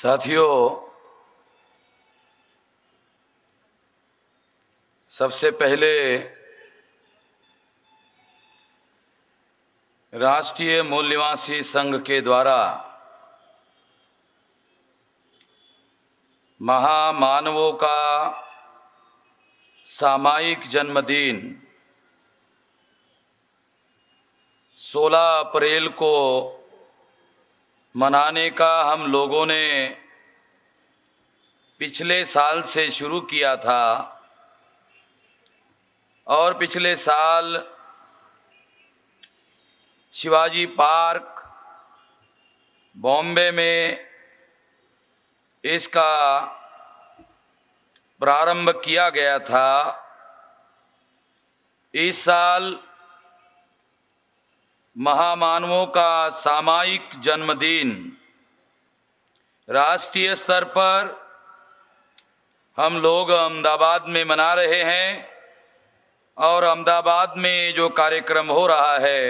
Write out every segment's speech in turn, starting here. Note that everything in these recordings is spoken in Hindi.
साथियों, सबसे पहले राष्ट्रीय मूल निवासी संघ के द्वारा महामानवों का सामायिक जन्मदिन 16 अप्रैल को मनाने का हम लोगों ने पिछले साल से शुरू किया था और पिछले साल शिवाजी पार्क बॉम्बे में इसका प्रारंभ किया गया था। इस साल महामानवों का सामायिक जन्मदिन राष्ट्रीय स्तर पर हम लोग अहमदाबाद में मना रहे हैं और अहमदाबाद में जो कार्यक्रम हो रहा है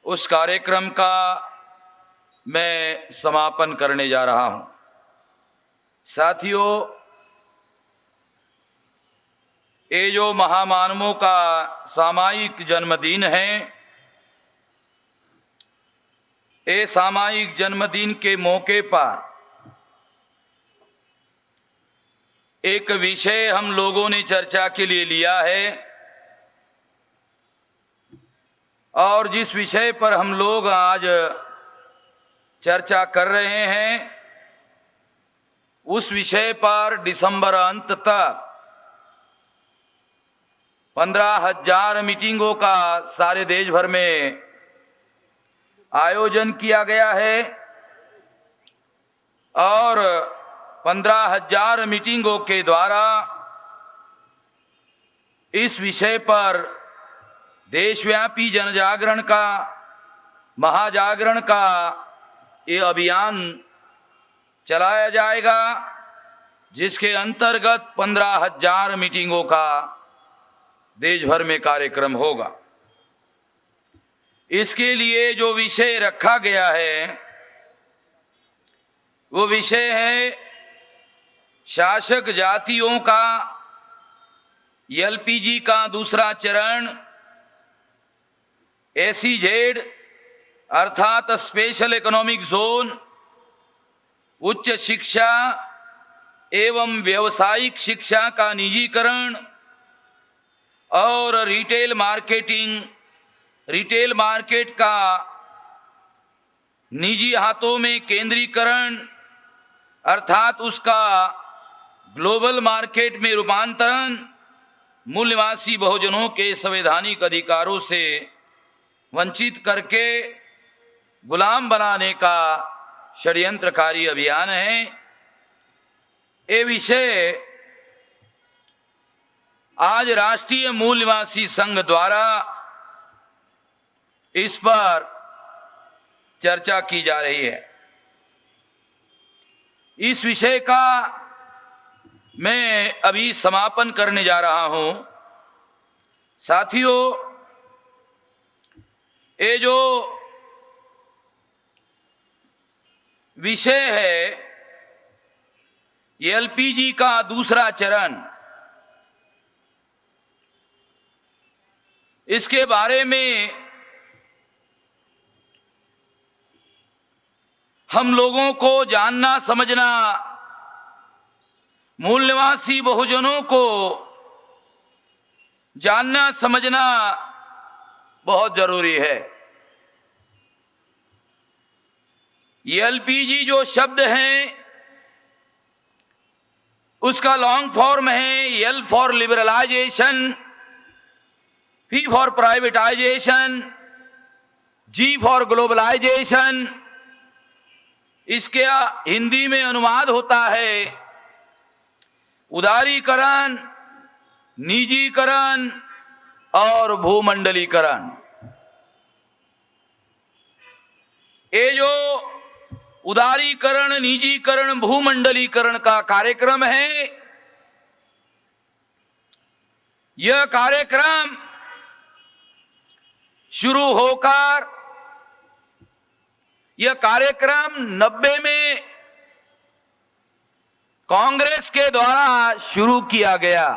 उस कार्यक्रम का मैं समापन करने जा रहा हूं। साथियों, ये जो महामानवों का सामायिक जन्मदिन है, ये सामायिक जन्मदिन के मौके पर एक विषय हम लोगों ने चर्चा के लिए लिया है और जिस विषय पर हम लोग आज चर्चा कर रहे हैं उस विषय पर दिसंबर अंत तक 15,000 मीटिंगों का सारे देश भर में आयोजन किया गया है और 15,000 मीटिंगों के द्वारा इस विषय पर देशव्यापी जनजागरण का, महाजागरण का ये अभियान चलाया जाएगा, जिसके अंतर्गत 15,000 मीटिंगों का देश भर में कार्यक्रम होगा। इसके लिए जो विषय रखा गया है वो विषय है शासक जातियों का एलपीजी का दूसरा चरण, एसीजेड अर्थात स्पेशल इकोनॉमिक जोन, उच्च शिक्षा एवं व्यावसायिक शिक्षा का निजीकरण और रिटेल मार्केट का निजी हाथों में केंद्रीकरण अर्थात उसका ग्लोबल मार्केट में रूपांतरण, मूल निवासी बहुजनों के संवैधानिक अधिकारों से वंचित करके गुलाम बनाने का षड्यंत्रकारी अभियान है। ये विषय आज राष्ट्रीय मूल निवासी संघ द्वारा इस पर चर्चा की जा रही है। इस विषय का मैं अभी समापन करने जा रहा हूं। साथियों, ये जो विषय है एलपीजी का दूसरा चरण, इसके बारे में हम लोगों को जानना समझना, मूल निवासी बहुजनों को जानना समझना बहुत जरूरी है। एलपीजी जो शब्द है उसका लॉन्ग फॉर्म है L for liberalisation, P for privatisation, G for globalisation. इसके हिंदी में अनुवाद होता है उदारीकरण, निजीकरण और भूमंडलीकरण। ये जो उदारीकरण, निजीकरण, भूमंडलीकरण का कार्यक्रम है, यह कार्यक्रम शुरू होकर यह कार्यक्रम 90 में कांग्रेस के द्वारा शुरू किया गया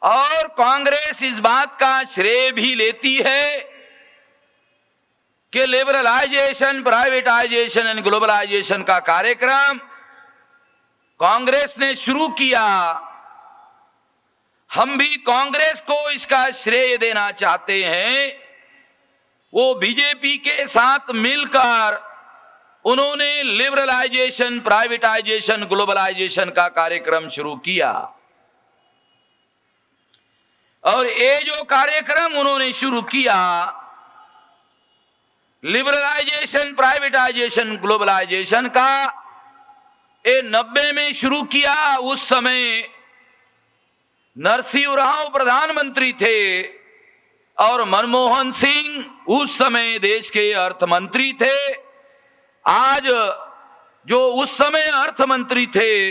और कांग्रेस इस बात का श्रेय भी लेती है कि लिबरलाइजेशन, प्राइवेटाइजेशन एंड ग्लोबलाइजेशन का कार्यक्रम कांग्रेस ने शुरू किया। हम भी कांग्रेस को इसका श्रेय देना चाहते हैं। वो बीजेपी के साथ मिलकर उन्होंने लिबरलाइजेशन, प्राइवेटाइजेशन, ग्लोबलाइजेशन का कार्यक्रम शुरू किया और ये जो कार्यक्रम उन्होंने शुरू किया, लिबरलाइजेशन, प्राइवेटाइजेशन, ग्लोबलाइजेशन का, ये 90 में शुरू किया। उस समय नरसिंह राव प्रधानमंत्री थे और मनमोहन सिंह उस समय देश के अर्थ मंत्री थे। आज जो उस समय अर्थ मंत्री थे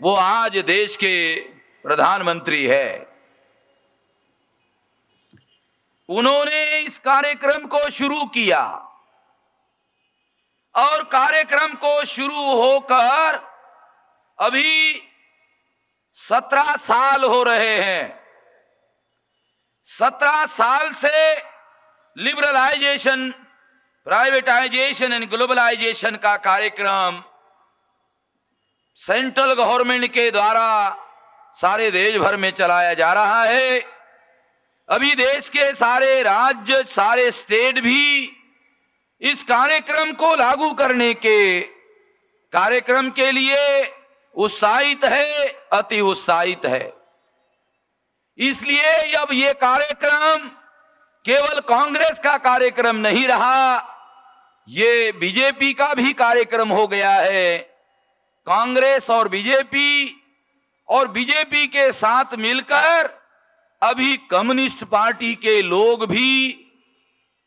वो आज देश के प्रधानमंत्री है। उन्होंने इस कार्यक्रम को शुरू किया और कार्यक्रम को शुरू होकर अभी 17 साल हो रहे हैं। 17 साल से लिबरलाइजेशन, प्राइवेटाइजेशन एंड ग्लोबलाइजेशन का कार्यक्रम सेंट्रल गवर्नमेंट के द्वारा सारे देश भर में चलाया जा रहा है। अभी देश के सारे राज्य, सारे स्टेट भी इस कार्यक्रम को लागू करने के कार्यक्रम के लिए उत्साहित है, अति उत्साहित है। इसलिए अब ये कार्यक्रम केवल कांग्रेस का कार्यक्रम नहीं रहा, ये बीजेपी का भी कार्यक्रम हो गया है। कांग्रेस और बीजेपी के साथ मिलकर अभी कम्युनिस्ट पार्टी के लोग भी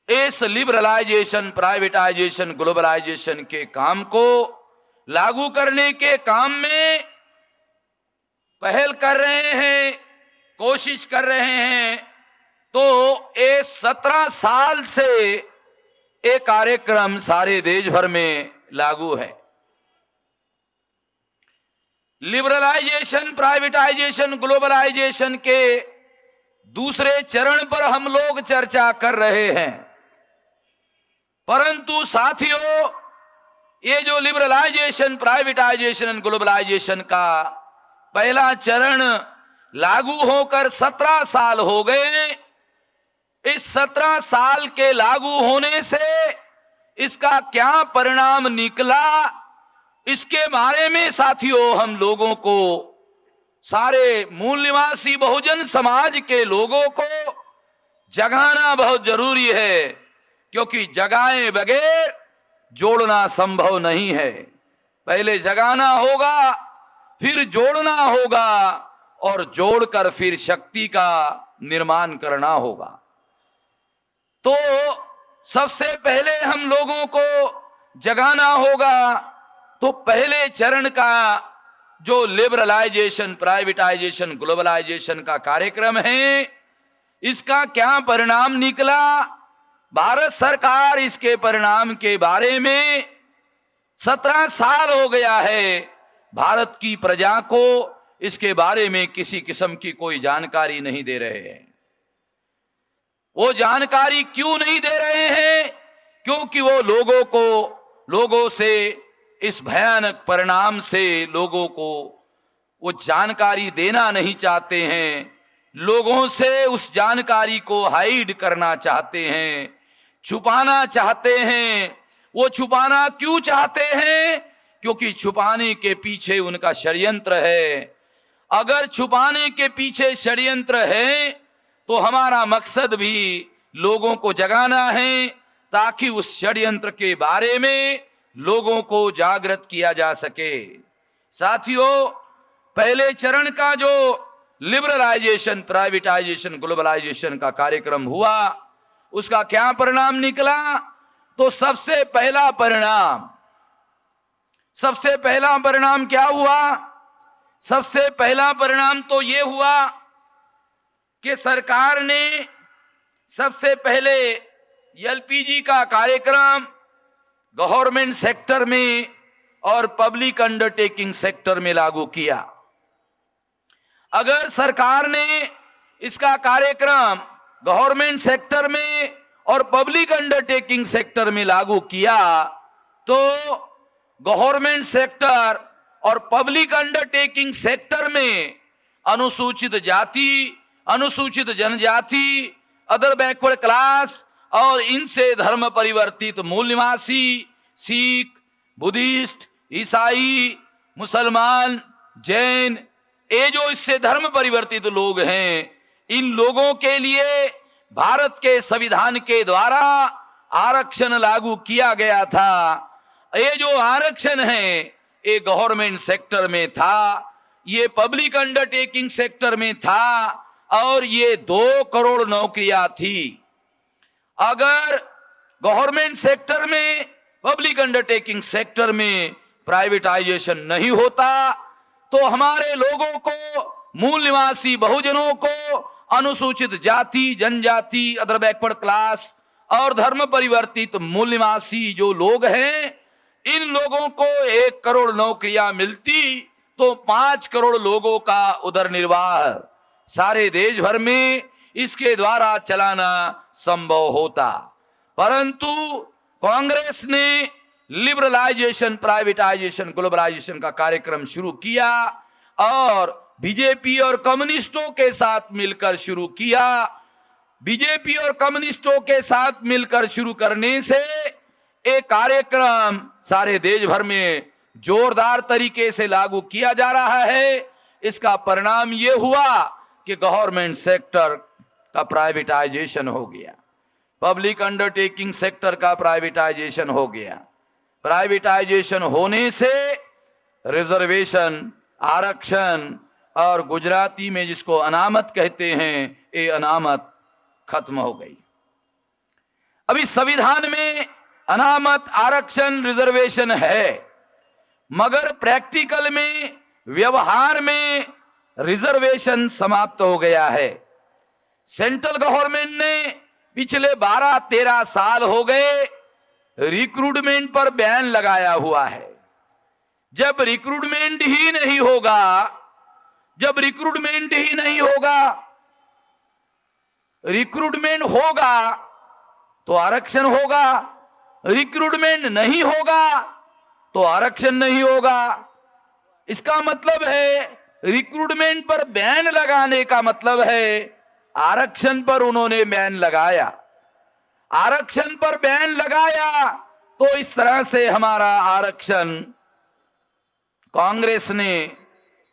इस लिबरलाइजेशन, प्राइवेटाइजेशन, ग्लोबलाइजेशन के काम को लागू करने के काम में पहल कर रहे हैं, कोशिश कर रहे हैं। तो ये 17 साल से ये कार्यक्रम सारे देश भर में लागू है। लिबरलाइजेशन, प्राइवेटाइजेशन, ग्लोबलाइजेशन के दूसरे चरण पर हम लोग चर्चा कर रहे हैं, परंतु साथियों, ये जो लिबरलाइजेशन, प्राइवेटाइजेशन एंड ग्लोबलाइजेशन का पहला चरण लागू होकर 17 साल हो गए। इस 17 साल के लागू होने से इसका क्या परिणाम निकला, इसके बारे में साथियों हम लोगों को, सारे मूल निवासी बहुजन समाज के लोगों को जगाना बहुत जरूरी है, क्योंकि जगाए बगैर जोड़ना संभव नहीं है। पहले जगाना होगा, फिर जोड़ना होगा और जोड़कर फिर शक्ति का निर्माण करना होगा। तो सबसे पहले हम लोगों को जगाना होगा। तो पहले चरण का जो लिबरलाइजेशन, प्राइवेटाइजेशन, ग्लोबलाइजेशन का कार्यक्रम है, इसका क्या परिणाम निकला, भारत सरकार इसके परिणाम के बारे में 17 साल हो गया है, भारत की प्रजा को इसके बारे में किसी किस्म की कोई जानकारी नहीं दे रहे हैं। वो जानकारी क्यों नहीं दे रहे हैं? क्योंकि वो लोगों से इस भयानक परिणाम से लोगों को वो जानकारी देना नहीं चाहते हैं। लोगों से उस जानकारी को हाइड करना चाहते हैं, छुपाना चाहते हैं। वो छुपाना क्यों चाहते हैं? क्योंकि छुपाने के पीछे उनका षड्यंत्र है। अगर छुपाने के पीछे षड्यंत्र है तो हमारा मकसद भी लोगों को जगाना है, ताकि उस षड्यंत्र के बारे में लोगों को जागृत किया जा सके। साथियों, पहले चरण का जो लिबरलाइजेशन, प्राइवेटाइजेशन, ग्लोबलाइजेशन का कार्यक्रम हुआ, उसका क्या परिणाम निकला? तो सबसे पहला परिणाम क्या हुआ? सबसे पहला परिणाम तो यह हुआ कि सरकार ने सबसे पहले एलपीजी का कार्यक्रम गवर्नमेंट सेक्टर में और पब्लिक अंडरटेकिंग सेक्टर में लागू किया। अगर सरकार ने इसका कार्यक्रम गवर्नमेंट सेक्टर में और पब्लिक अंडरटेकिंग सेक्टर में लागू किया तो गवर्नमेंट सेक्टर और पब्लिक अंडरटेकिंग सेक्टर में अनुसूचित जाति, अनुसूचित जनजाति, अदर बैकवर्ड क्लास और इनसे धर्म परिवर्तित मूल निवासी सिख, बुद्धिस्ट, ईसाई, मुसलमान, जैन, ये जो इससे धर्म परिवर्तित लोग हैं, इन लोगों के लिए भारत के संविधान के द्वारा आरक्षण लागू किया गया था। ये जो आरक्षण है ये गवर्नमेंट सेक्टर में था, ये पब्लिक अंडरटेकिंग सेक्टर में था और ये 2 करोड़ नौकरियां थी। अगर गवर्नमेंट सेक्टर में, पब्लिक अंडरटेकिंग सेक्टर में प्राइवेटाइजेशन नहीं होता तो हमारे लोगों को, मूल निवासी बहुजनों को, अनुसूचित जाति, जनजाति, अदर बैकवर्ड क्लास और धर्म परिवर्तित मूल निवासी जो लोग हैं, इन लोगों को 1 करोड़ नौकरियां मिलती तो 5 करोड़ लोगों का उदर निर्वाह सारे देश भर में इसके द्वारा चलाना संभव होता। परंतु कांग्रेस ने लिबरलाइजेशन, प्राइवेटाइजेशन, ग्लोबलाइजेशन का कार्यक्रम शुरू किया और बीजेपी और कम्युनिस्टों के साथ मिलकर शुरू किया। बीजेपी और कम्युनिस्टों के साथ मिलकर शुरू करने से एक कार्यक्रम सारे देश भर में जोरदार तरीके से लागू किया जा रहा है। इसका परिणाम यह हुआ कि गवर्नमेंट सेक्टर का प्राइवेटाइजेशन हो गया, पब्लिक अंडरटेकिंग सेक्टर का प्राइवेटाइजेशन हो गया। प्राइवेटाइजेशन होने से रिजर्वेशन, आरक्षण और गुजराती में जिसको अनामत कहते हैं, ये अनामत खत्म हो गई। अभी संविधान में अनामत, आरक्षण, रिजर्वेशन है, मगर प्रैक्टिकल में, व्यवहार में रिजर्वेशन समाप्त हो गया है। सेंट्रल गवर्नमेंट ने पिछले 12-13 साल हो गए रिक्रूटमेंट पर बैन लगाया हुआ है। जब रिक्रूटमेंट ही नहीं होगा, जब रिक्रूटमेंट ही नहीं होगा, रिक्रूटमेंट होगा तो आरक्षण होगा, रिक्रूटमेंट नहीं होगा तो आरक्षण नहीं होगा। इसका मतलब है रिक्रूटमेंट पर बैन लगाने का मतलब है आरक्षण पर उन्होंने बैन लगाया। आरक्षण पर बैन लगाया तो इस तरह से हमारा आरक्षण कांग्रेस ने,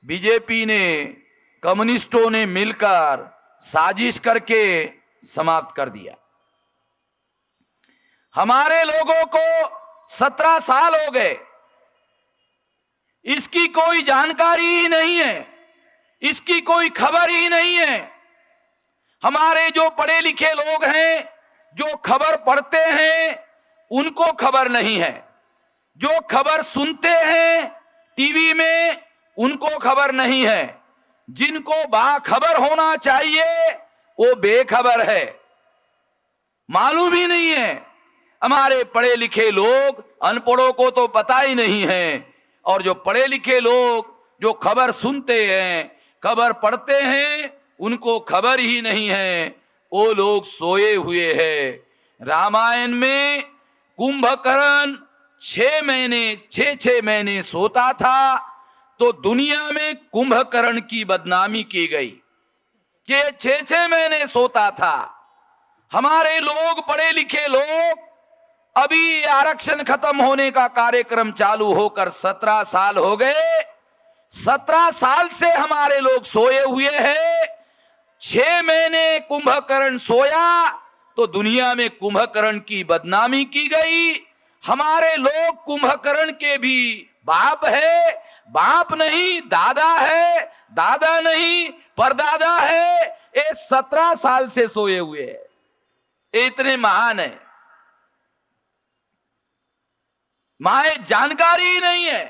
बीजेपी ने, कम्युनिस्टों ने मिलकर साजिश करके समाप्त कर दिया। हमारे लोगों को 17 साल हो गए, इसकी कोई जानकारी ही नहीं है, इसकी कोई खबर ही नहीं है। हमारे जो पढ़े लिखे लोग हैं, जो खबर पढ़ते हैं, उनको खबर नहीं है। जो खबर सुनते हैं टीवी में, उनको खबर नहीं है। जिनको बाखबर होना चाहिए वो बेखबर है, मालूम ही नहीं है। हमारे पढ़े लिखे लोग, अनपढ़ों को तो पता ही नहीं है, और जो पढ़े लिखे लोग जो खबर सुनते हैं, खबर पढ़ते हैं, उनको खबर ही नहीं है। वो लोग सोए हुए हैं। रामायण में कुंभकर्ण 6 महीने सोता था तो दुनिया में कुंभकर्ण की बदनामी की गई कि 6 महीने सोता था। हमारे लोग, पढ़े लिखे लोग, अभी आरक्षण खत्म होने का कार्यक्रम चालू होकर 17 साल हो गए। 17 साल से हमारे लोग सोए हुए हैं। 6 महीने कुंभकर्ण सोया तो दुनिया में कुंभकर्ण की बदनामी की गई। हमारे लोग कुंभकर्ण के भी बाप है, बाप नहीं दादा है, दादा नहीं परदादा है। ये 17 साल से सोए हुए हैं, ये इतने महान है। माए जानकारी नहीं है।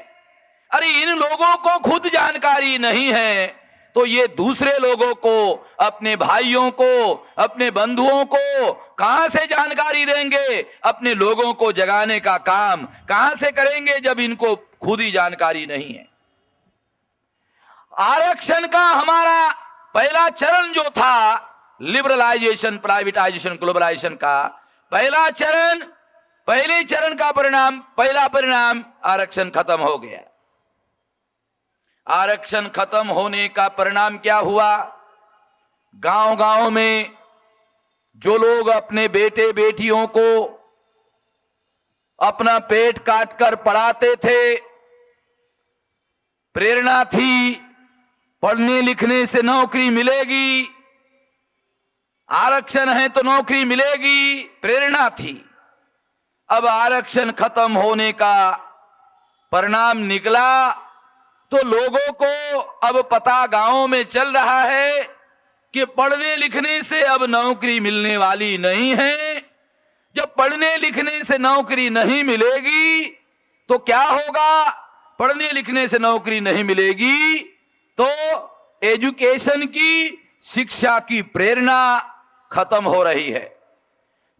अरे इन लोगों को खुद जानकारी नहीं है तो ये दूसरे लोगों को, अपने भाइयों को, अपने बंधुओं को कहां से जानकारी देंगे? अपने लोगों को जगाने का काम कहां से करेंगे जब इनको खुद ही जानकारी नहीं है? आरक्षण का हमारा पहला चरण जो था, लिबरलाइजेशन, प्राइवेटाइजेशन, ग्लोबलाइजेशन का पहला चरण, पहले चरण का परिणाम, पहला परिणाम आरक्षण खत्म हो गया। आरक्षण खत्म होने का परिणाम क्या हुआ? गांव गांव में जो लोग अपने बेटे बेटियों को अपना पेट काटकर पढ़ाते थे, प्रेरणा थी पढ़ने लिखने से नौकरी मिलेगी, आरक्षण है तो नौकरी मिलेगी, प्रेरणा थी। अब आरक्षण खत्म होने का परिणाम निकला तो लोगों को अब पता गांवों में चल रहा है कि पढ़ने लिखने से अब नौकरी मिलने वाली नहीं है। जब पढ़ने लिखने से नौकरी नहीं मिलेगी तो क्या होगा? पढ़ने लिखने से नौकरी नहीं मिलेगी तो एजुकेशन की, शिक्षा की प्रेरणा खत्म हो रही है।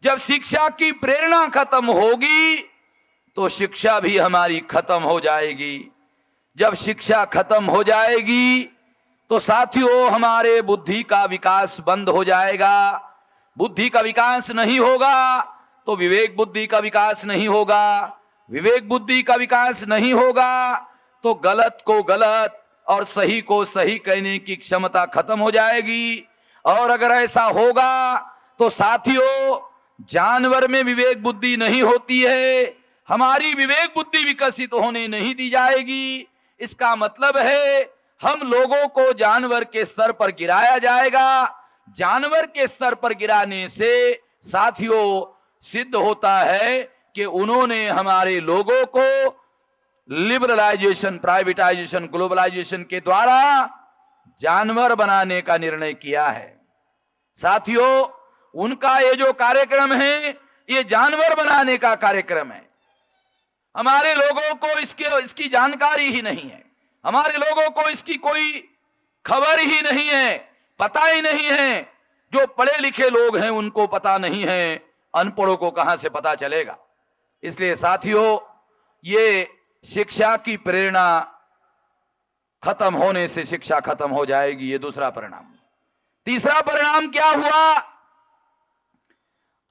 जब शिक्षा की प्रेरणा खत्म होगी तो शिक्षा भी हमारी खत्म हो जाएगी। जब शिक्षा खत्म हो जाएगी तो साथियों हमारे बुद्धि का विकास बंद हो जाएगा। बुद्धि का विकास नहीं होगा तो विवेक बुद्धि का विकास नहीं होगा। विवेक बुद्धि का विकास नहीं होगा तो गलत को गलत और सही को सही कहने की क्षमता खत्म हो जाएगी। और अगर ऐसा होगा तो साथियों जानवर में विवेक बुद्धि नहीं होती है, हमारी विवेक बुद्धि विकसित होने नहीं दी जाएगी। इसका मतलब है हम लोगों को जानवर के स्तर पर गिराया जाएगा। जानवर के स्तर पर गिराने से साथियों सिद्ध होता है कि उन्होंने हमारे लोगों को लिबरलाइजेशन, प्राइवेटाइजेशन, ग्लोबलाइजेशन के द्वारा जानवर बनाने का निर्णय किया है। साथियों उनका ये जो कार्यक्रम है ये जानवर बनाने का कार्यक्रम है। हमारे लोगों को इसकी जानकारी ही नहीं है, हमारे लोगों को इसकी कोई खबर ही नहीं है, पता ही नहीं है। जो पढ़े लिखे लोग हैं उनको पता नहीं है, अनपढ़ों को कहां से पता चलेगा? इसलिए साथियों ये शिक्षा की प्रेरणा खत्म होने से शिक्षा खत्म हो जाएगी, ये दूसरा परिणाम। तीसरा परिणाम क्या हुआ?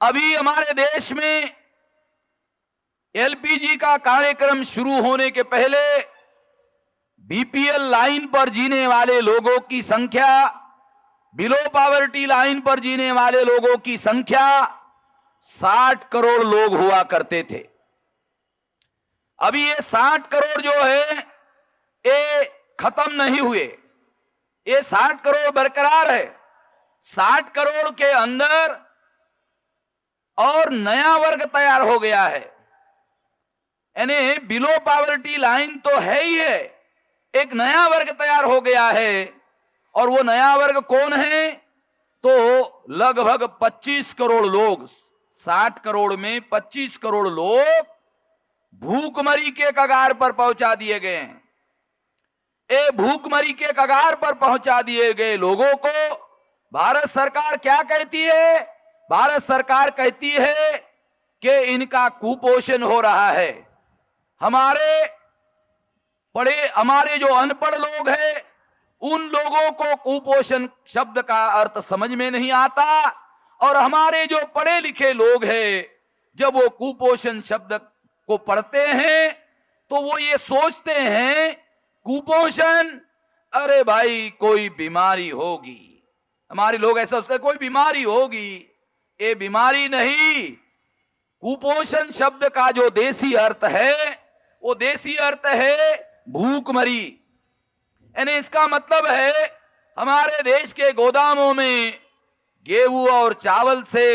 अभी हमारे देश में एलपीजी का कार्यक्रम शुरू होने के पहले बीपीएल लाइन पर जीने वाले लोगों की संख्या, बिलो पॉवर्टी लाइन पर जीने वाले लोगों की संख्या 60 करोड़ लोग हुआ करते थे। अभी ये 60 करोड़ जो है ये खत्म नहीं हुए, ये 60 करोड़ बरकरार है। 60 करोड़ के अंदर और नया वर्ग तैयार हो गया है। यानी बिलो पॉवर्टी लाइन तो है ही है, एक नया वर्ग तैयार हो गया है। और वो नया वर्ग कौन है? तो लगभग 25 करोड़ लोग, 60 करोड़ में 25 करोड़ लोग भूखमरी के कगार पर पहुंचा दिए गए हैं। ये भूखमरी के कगार पर पहुंचा दिए गए लोगों को भारत सरकार क्या कहती है? भारत सरकार कहती है कि इनका कुपोषण हो रहा है। हमारे जो अनपढ़ लोग हैं उन लोगों को कुपोषण शब्द का अर्थ समझ में नहीं आता, और हमारे जो पढ़े लिखे लोग हैं जब वो कुपोषण शब्द को पढ़ते हैं तो वो ये सोचते हैं कुपोषण, अरे भाई कोई बीमारी होगी। हमारे लोग ऐसा सोचते हैं कोई बीमारी होगी, ये बीमारी नहीं। कुपोषण शब्द का जो देसी अर्थ है वो देसी अर्थ है भूखमरी। यानी इसका मतलब है हमारे देश के गोदामों में गेहूं और चावल से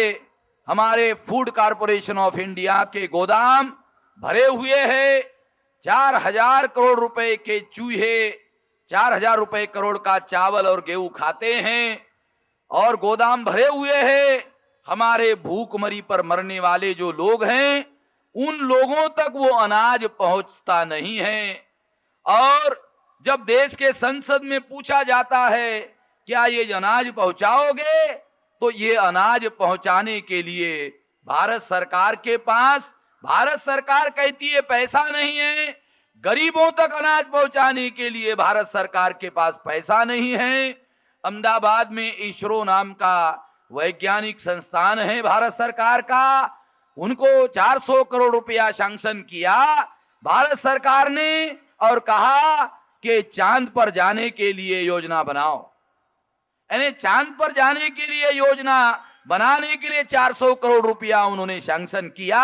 हमारे फूड कॉरपोरेशन ऑफ इंडिया के गोदाम भरे हुए हैं। 4000 करोड़ रुपए के चूहे 4000 रुपए करोड़ का चावल और गेहूं खाते हैं और गोदाम भरे हुए हैं। हमारे भूखमरी पर मरने वाले जो लोग हैं उन लोगों तक वो अनाज पहुंचता नहीं है। और जब देश के संसद में पूछा जाता है क्या ये अनाज पहुंचाओगे, तो ये अनाज पहुंचाने के लिए भारत सरकार के पास, भारत सरकार कहती है पैसा नहीं है, गरीबों तक अनाज पहुंचाने के लिए भारत सरकार के पास पैसा नहीं है। अहमदाबाद में इसरो नाम का वैज्ञानिक संस्थान है भारत सरकार का, उनको 400 करोड़ रुपया सैंक्शन किया भारत सरकार ने और कहा कि चांद पर जाने के लिए योजना बनाओ। यानी चांद पर जाने के लिए योजना बनाने के लिए 400 करोड़ रुपया उन्होंने सैंक्शन किया,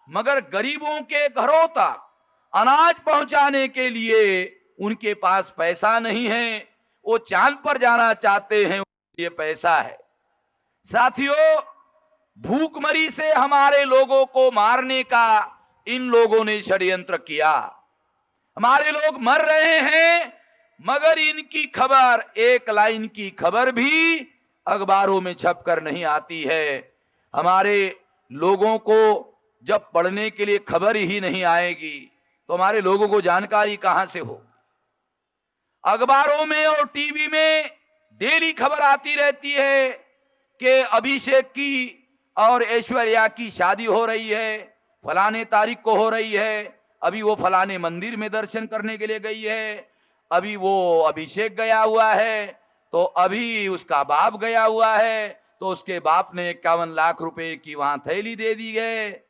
मगर गरीबों के घरों तक अनाज पहुंचाने के लिए उनके पास पैसा नहीं है। वो चांद पर जाना चाहते हैं, ये पैसा है। साथियों, भूखमरी से हमारे लोगों को मारने का इन लोगों ने षड्यंत्र किया। हमारे लोग मर रहे हैं, मगर इनकी खबर, एक लाइन की खबर भी अखबारों में छपकर नहीं आती है। हमारे लोगों को जब पढ़ने के लिए खबर ही नहीं आएगी तो हमारे लोगों को जानकारी कहां से हो। अखबारों में और टीवी में डेली खबर आती रहती है कि अभिषेक की और ऐश्वर्या की शादी हो रही है, फलाने तारीख को हो रही है, अभी वो फलाने मंदिर में दर्शन करने के लिए गई है, अभी वो अभिषेक गया हुआ है, तो अभी उसका बाप गया हुआ है, तो उसके बाप ने 51 लाख रुपए की वहां थैली दे दी है।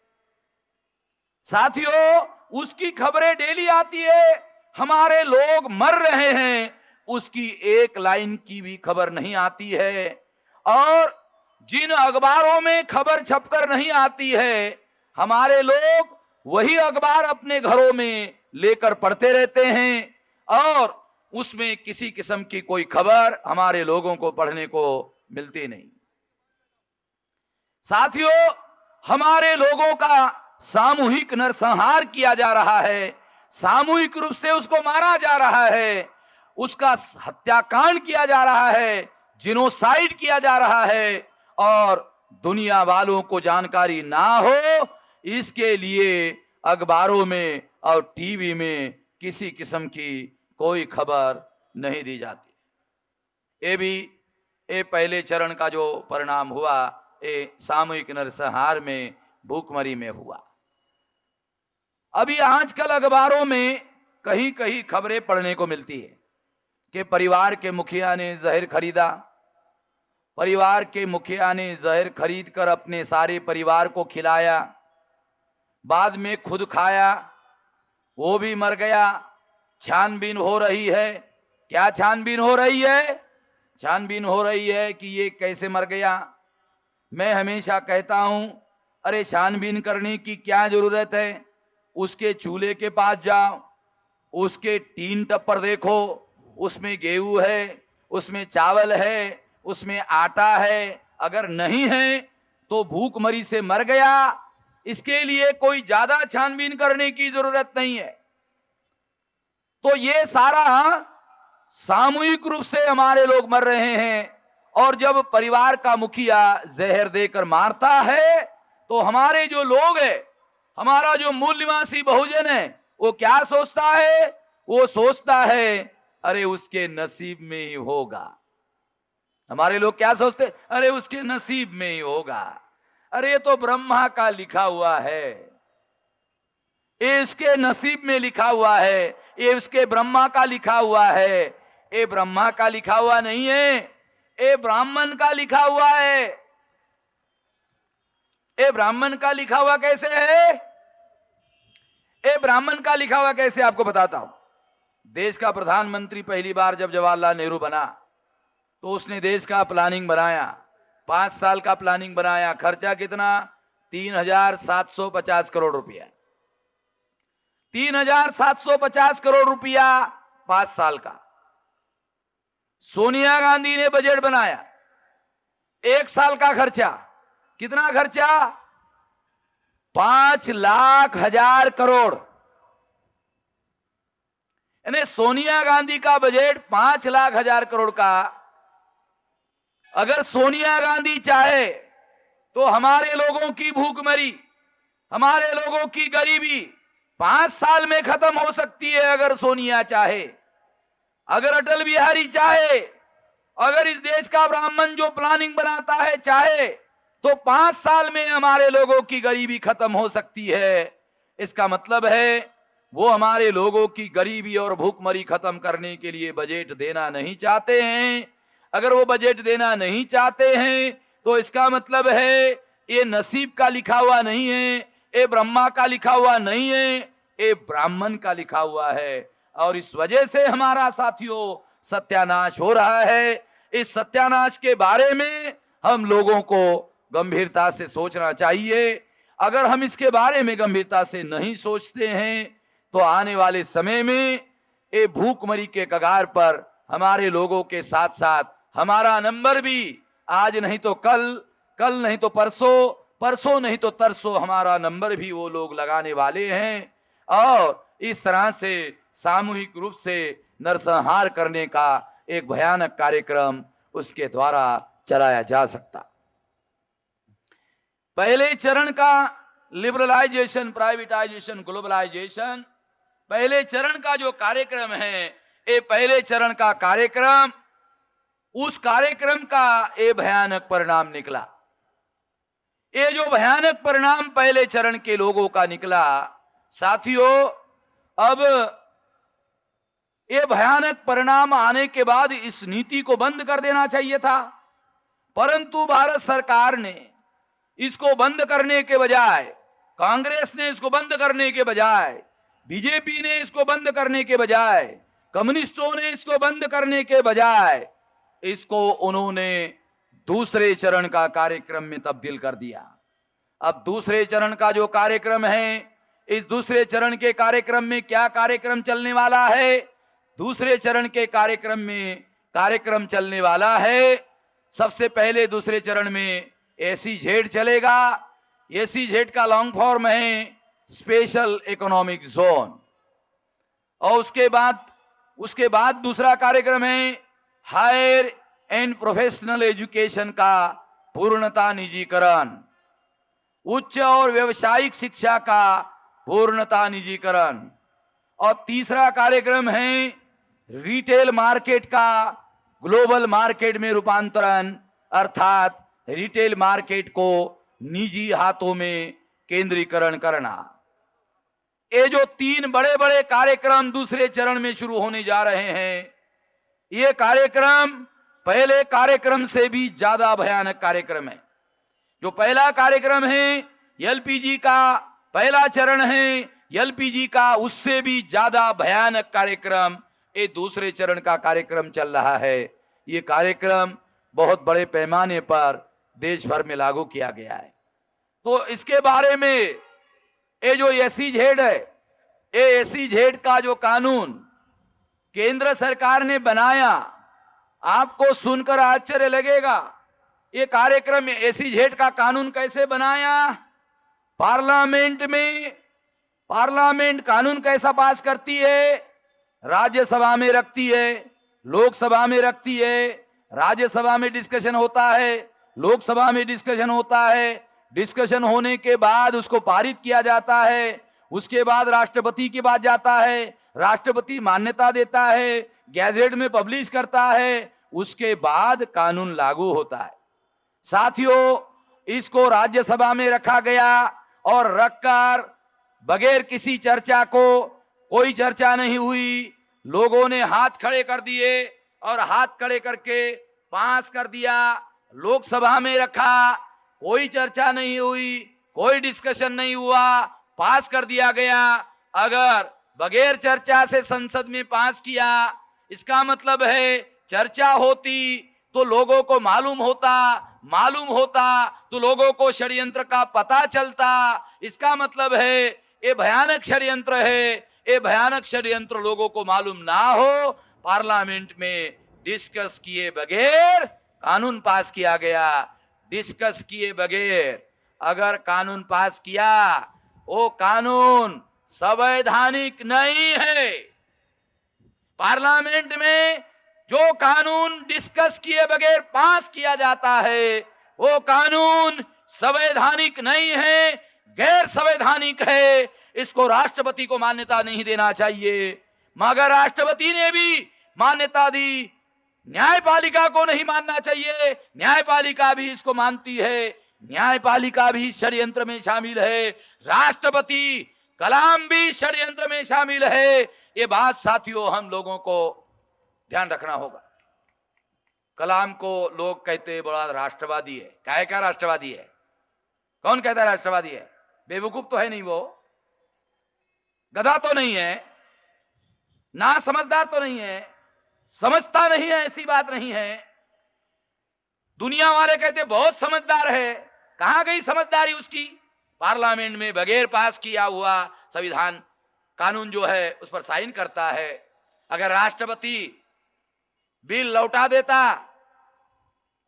साथियों, उसकी खबरें डेली आती है, हमारे लोग मर रहे हैं, उसकी एक लाइन की भी खबर नहीं आती है। और जिन अखबारों में खबर छपकर नहीं आती है, हमारे लोग वही अखबार अपने घरों में लेकर पढ़ते रहते हैं और उसमें किसी किस्म की कोई खबर हमारे लोगों को पढ़ने को मिलती नहीं। साथियों, हमारे लोगों का सामूहिक नरसंहार किया जा रहा है, सामूहिक रूप से उसको मारा जा रहा है, उसका हत्याकांड किया जा रहा है, जिनोसाइड किया जा रहा है, और दुनिया वालों को जानकारी ना हो इसके लिए अखबारों में और टीवी में किसी किस्म की कोई खबर नहीं दी जाती। ये पहले चरण का जो परिणाम हुआ, ये सामूहिक नरसंहार में, भूखमरी में हुआ। अभी आजकल अखबारों में कहीं कहीं खबरें पढ़ने को मिलती है कि परिवार के मुखिया ने जहर खरीदा, परिवार के मुखिया ने जहर खरीद कर अपने सारे परिवार को खिलाया, बाद में खुद खाया, वो भी मर गया। छानबीन हो रही है। क्या छानबीन हो रही है? छानबीन हो रही है कि ये कैसे मर गया। मैं हमेशा कहता हूं, अरे छानबीन करने की क्या जरूरत है? उसके चूल्हे के पास जाओ, उसके टीन टप्पर देखो, उसमें गेहूं है, उसमें चावल है, उसमें आटा है, अगर नहीं है तो भूखमरी से मर गया। इसके लिए कोई ज्यादा छानबीन करने की जरूरत नहीं है। तो ये सारा सामूहिक रूप से हमारे लोग मर रहे हैं, और जब परिवार का मुखिया जहर देकर मारता है तो हमारे जो लोग हैं, हमारा जो मूल निवासी बहुजन है, वो क्या सोचता है? वो सोचता है अरे उसके नसीब में ही होगा। हमारे लोग क्या सोचते? अरे उसके नसीब में ही होगा, अरे ये तो ब्रह्मा का लिखा हुआ है, ये इसके नसीब में लिखा हुआ है, ये उसके ब्रह्मा का लिखा हुआ है। ये ब्रह्मा का लिखा हुआ नहीं है, ये ब्राह्मण का लिखा हुआ है। ये ब्राह्मण का लिखा हुआ कैसे है? ये ब्राह्मण का लिखा हुआ कैसे, आपको बताता हूं। देश का प्रधानमंत्री पहली बार जब जवाहरलाल नेहरू बना तो उसने देश का प्लानिंग बनाया, 5 साल का प्लानिंग बनाया। खर्चा कितना? 3750 करोड़ रुपया। 3750 करोड़ रुपया 5 साल का। सोनिया गांधी ने बजट बनाया, 1 साल का खर्चा कितना? खर्चा 5,00,000 करोड़। यानी सोनिया गांधी का बजट 5,00,000 करोड़ का। अगर सोनिया गांधी चाहे तो हमारे लोगों की भूखमरी, हमारे लोगों की गरीबी 5 साल में खत्म हो सकती है, अगर सोनिया चाहे। अगर अटल बिहारी चाहे, अगर इस देश का ब्राह्मण जो प्लानिंग बनाता है चाहे, तो 5 साल में हमारे लोगों की गरीबी खत्म हो सकती है। इसका मतलब है वो हमारे लोगों की गरीबी और भूखमरी खत्म करने के लिए बजट देना नहीं चाहते हैं। अगर वो बजट देना नहीं चाहते हैं तो इसका मतलब है ये नसीब का लिखा हुआ नहीं है, ये ब्रह्मा का लिखा हुआ नहीं है, ये ब्राह्मण का लिखा हुआ है। और इस वजह से हमारा साथियों सत्यानाश हो रहा है। इस सत्यानाश के बारे में हम लोगों को गंभीरता से सोचना चाहिए। अगर हम इसके बारे में गंभीरता से नहीं सोचते हैं तो आने वाले समय में ये भूखमरी के कगार पर हमारे लोगों के साथ साथ हमारा नंबर भी आज नहीं तो कल, कल नहीं तो परसों, परसों नहीं तो तरसों हमारा नंबर भी वो लोग लगाने वाले हैं। और इस तरह से सामूहिक रूप से नरसंहार करने का एक भयानक कार्यक्रम उसके द्वारा चलाया जा सकता। पहले चरण का लिबरलाइजेशन, प्राइवेटाइजेशन, ग्लोबलाइजेशन, पहले चरण का जो कार्यक्रम है, ये पहले चरण का कार्यक्रम, उस कार्यक्रम का ये भयानक परिणाम निकला। ये जो भयानक परिणाम पहले चरण के लोगों का निकला साथियों, अब ये भयानक परिणाम आने के बाद इस नीति को बंद कर देना चाहिए था, परंतु भारत सरकार ने इसको बंद करने के बजाय, कांग्रेस ने इसको बंद करने के बजाय, बीजेपी ने इसको बंद करने के बजाय, कम्युनिस्टों ने इसको बंद करने के बजाय इसको उन्होंने दूसरे चरण का कार्यक्रम में तब्दील कर दिया। अब दूसरे चरण का जो कार्यक्रम है, इस दूसरे चरण के कार्यक्रम में क्या कार्यक्रम चलने वाला है? दूसरे चरण के कार्यक्रम में कार्यक्रम चलने वाला है, सबसे पहले दूसरे चरण में SEZ चलेगा। SEZ का लॉन्ग फॉर्म है स्पेशल इकोनॉमिक जोन। और उसके बाद दूसरा कार्यक्रम है हायर एंड प्रोफेशनल एजुकेशन का पूर्णता निजीकरण, उच्च और व्यवसायिक शिक्षा का पूर्णता निजीकरण। और तीसरा कार्यक्रम है रिटेल मार्केट का ग्लोबल मार्केट में रूपांतरण, अर्थात रिटेल मार्केट को निजी हाथों में केंद्रीकरण करना। ये जो 3 बड़े बड़े कार्यक्रम दूसरे चरण में शुरू होने जा रहे हैं, ये कार्यक्रम पहले कार्यक्रम से भी ज्यादा भयानक कार्यक्रम है। जो पहला कार्यक्रम है LPG का, पहला चरण है LPG का, उससे भी ज्यादा भयानक कार्यक्रम ये दूसरे चरण का कार्यक्रम चल रहा है। ये कार्यक्रम बहुत बड़े पैमाने पर देश भर में लागू किया गया है। तो इसके बारे में ये जो SEZ है, ये SEZ का जो कानून केंद्र सरकार ने बनाया, आपको सुनकर आश्चर्य लगेगा। ये कार्यक्रम SEZ का कानून कैसे बनाया? पार्लियामेंट में, पार्लियामेंट कानून कैसा पास करती है? राज्यसभा में रखती है, लोकसभा में रखती है, राज्यसभा में डिस्कशन होता है, लोकसभा में डिस्कशन होता है, डिस्कशन होने के बाद उसको पारित किया जाता है, उसके बाद राष्ट्रपति के पास जाता है, राष्ट्रपति मान्यता देता है, गैजेट में पब्लिश करता है, उसके बाद कानून लागू होता है। साथियों, इसको राज्यसभा में रखा गया और रखकर बगैर किसी चर्चा को, कोई चर्चा नहीं हुई, लोगों ने हाथ खड़े कर दिए और हाथ खड़े करके पास कर दिया। लोकसभा में रखा, कोई चर्चा नहीं हुई, कोई डिस्कशन नहीं हुआ, पास कर दिया गया। अगर बगैर चर्चा से संसद में पास किया, इसका मतलब है चर्चा होती तो लोगों को मालूम होता तो लोगों को षड्यंत्र का पता चलता। इसका मतलब है ये भयानक षड्यंत्र है, ये भयानक षड्यंत्र लोगों को मालूम ना हो, पार्लियामेंट में डिस्कस किए बगैर कानून पास किया गया। डिस्कस किए बगैर अगर कानून पास किया, वो कानून संवैधानिक नहीं है। पार्लियामेंट में जो कानून डिस्कस किए बगैर पास किया जाता है, वो कानून संवैधानिक नहीं है, गैर संवैधानिक है। इसको राष्ट्रपति को मान्यता नहीं देना चाहिए। मगर राष्ट्रपति ने भी मान्यता दी, न्यायपालिका को नहीं मानना चाहिए, न्यायपालिका भी इसको मानती है, न्यायपालिका भी षड्यंत्र में शामिल है, राष्ट्रपति कलाम भी षड्यंत्र में शामिल है। ये बात साथियों हम लोगों को ध्यान रखना होगा। कलाम को लोग कहते बड़ा राष्ट्रवादी है। क्या राष्ट्रवादी है? कौन कहता है राष्ट्रवादी है? बेवकूफ तो है नहीं, वो गधा तो नहीं है, ना समझदार तो नहीं है, समझता नहीं है, ऐसी बात नहीं है। दुनिया वाले कहते बहुत समझदार है। कहां गई समझदारी उसकी? पार्लियामेंट में बगैर पास किया हुआ संविधान कानून जो है उस पर साइन करता है। अगर राष्ट्रपति बिल लौटा देता,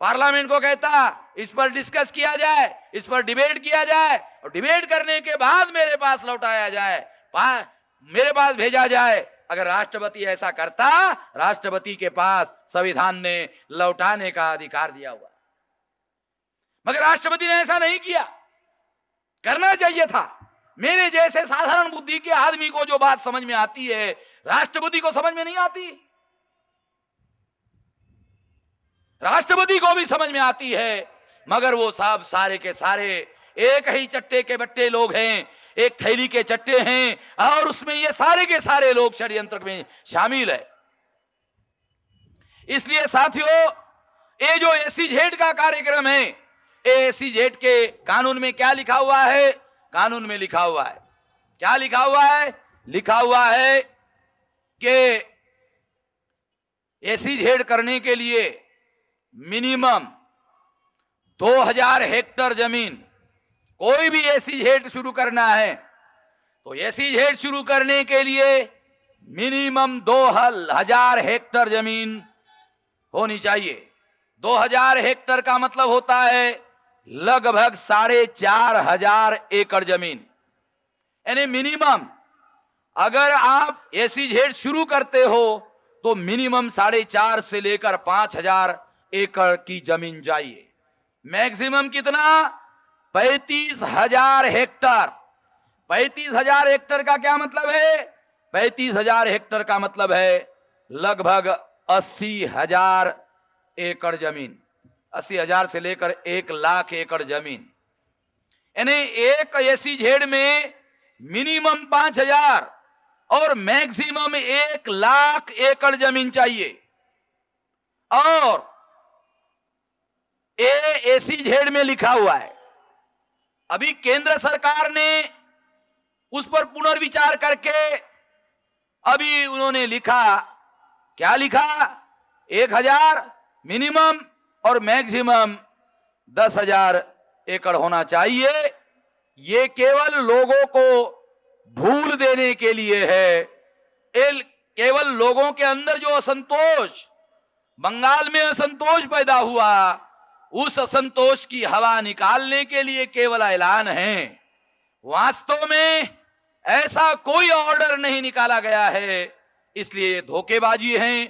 पार्लियामेंट को कहता इस पर डिस्कस किया जाए, इस पर डिबेट किया जाए, और डिबेट करने के बाद मेरे पास लौटाया जाए, मेरे पास भेजा जाए, अगर राष्ट्रपति ऐसा करता, राष्ट्रपति के पास संविधान ने लौटाने का अधिकार दिया हुआ, मगर राष्ट्रपति ने ऐसा नहीं किया। करना चाहिए था। मेरे जैसे साधारण बुद्धि के आदमी को जो बात समझ में आती है, राष्ट्रपति को समझ में नहीं आती। राष्ट्रपति को भी समझ में आती है, मगर वो सब सारे के सारे एक ही चट्टे के बट्टे लोग हैं, एक थैली के चट्टे हैं, और उसमें ये सारे के सारे लोग षड्यंत्र में शामिल है। इसलिए साथियों, ये जो एसीजेड का कार्यक्रम है, एसीजेड के कानून में क्या लिखा हुआ है? कानून में लिखा हुआ है, क्या लिखा हुआ है? लिखा हुआ है कि एसीजेड करने के लिए मिनिमम 2000 हेक्टर जमीन, कोई भी एसीजेड शुरू करना है तो एसीजेड शुरू करने के लिए मिनिमम 2000 हेक्टर जमीन होनी चाहिए। 2000 हेक्टर का मतलब होता है लगभग 4500 एकड़ जमीन, यानी मिनिमम। अगर आप एसीजेड शुरू करते हो तो मिनिमम 4.5 से लेकर 5000 एकड़ की जमीन चाहिए। मैक्सिमम कितना? 35,000 हेक्टर। 35,000 हेक्टर का क्या मतलब है? 35,000 हेक्टर का मतलब है लगभग 80,000 एकड़ जमीन। 80,000 से लेकर 1,00,000 एकड़ जमीन, यानी एक एसीजेड में मिनिमम 5,000 और मैक्सिमम 1,00,000 एकड़ जमीन चाहिए। और एसीजेड में लिखा हुआ है, अभी केंद्र सरकार ने उस पर पुनर्विचार करके अभी उन्होंने लिखा, क्या लिखा? 1,000 मिनिमम और मैक्सिमम 10,000 एकड़ होना चाहिए। ये केवल लोगों को भूल देने के लिए है, केवल लोगों के अंदर जो असंतोष, बंगाल में असंतोष पैदा हुआ, उस असंतोष की हवा निकालने के लिए केवल ऐलान है। वास्तव में ऐसा कोई ऑर्डर नहीं निकाला गया है, इसलिए ये धोखेबाजी है।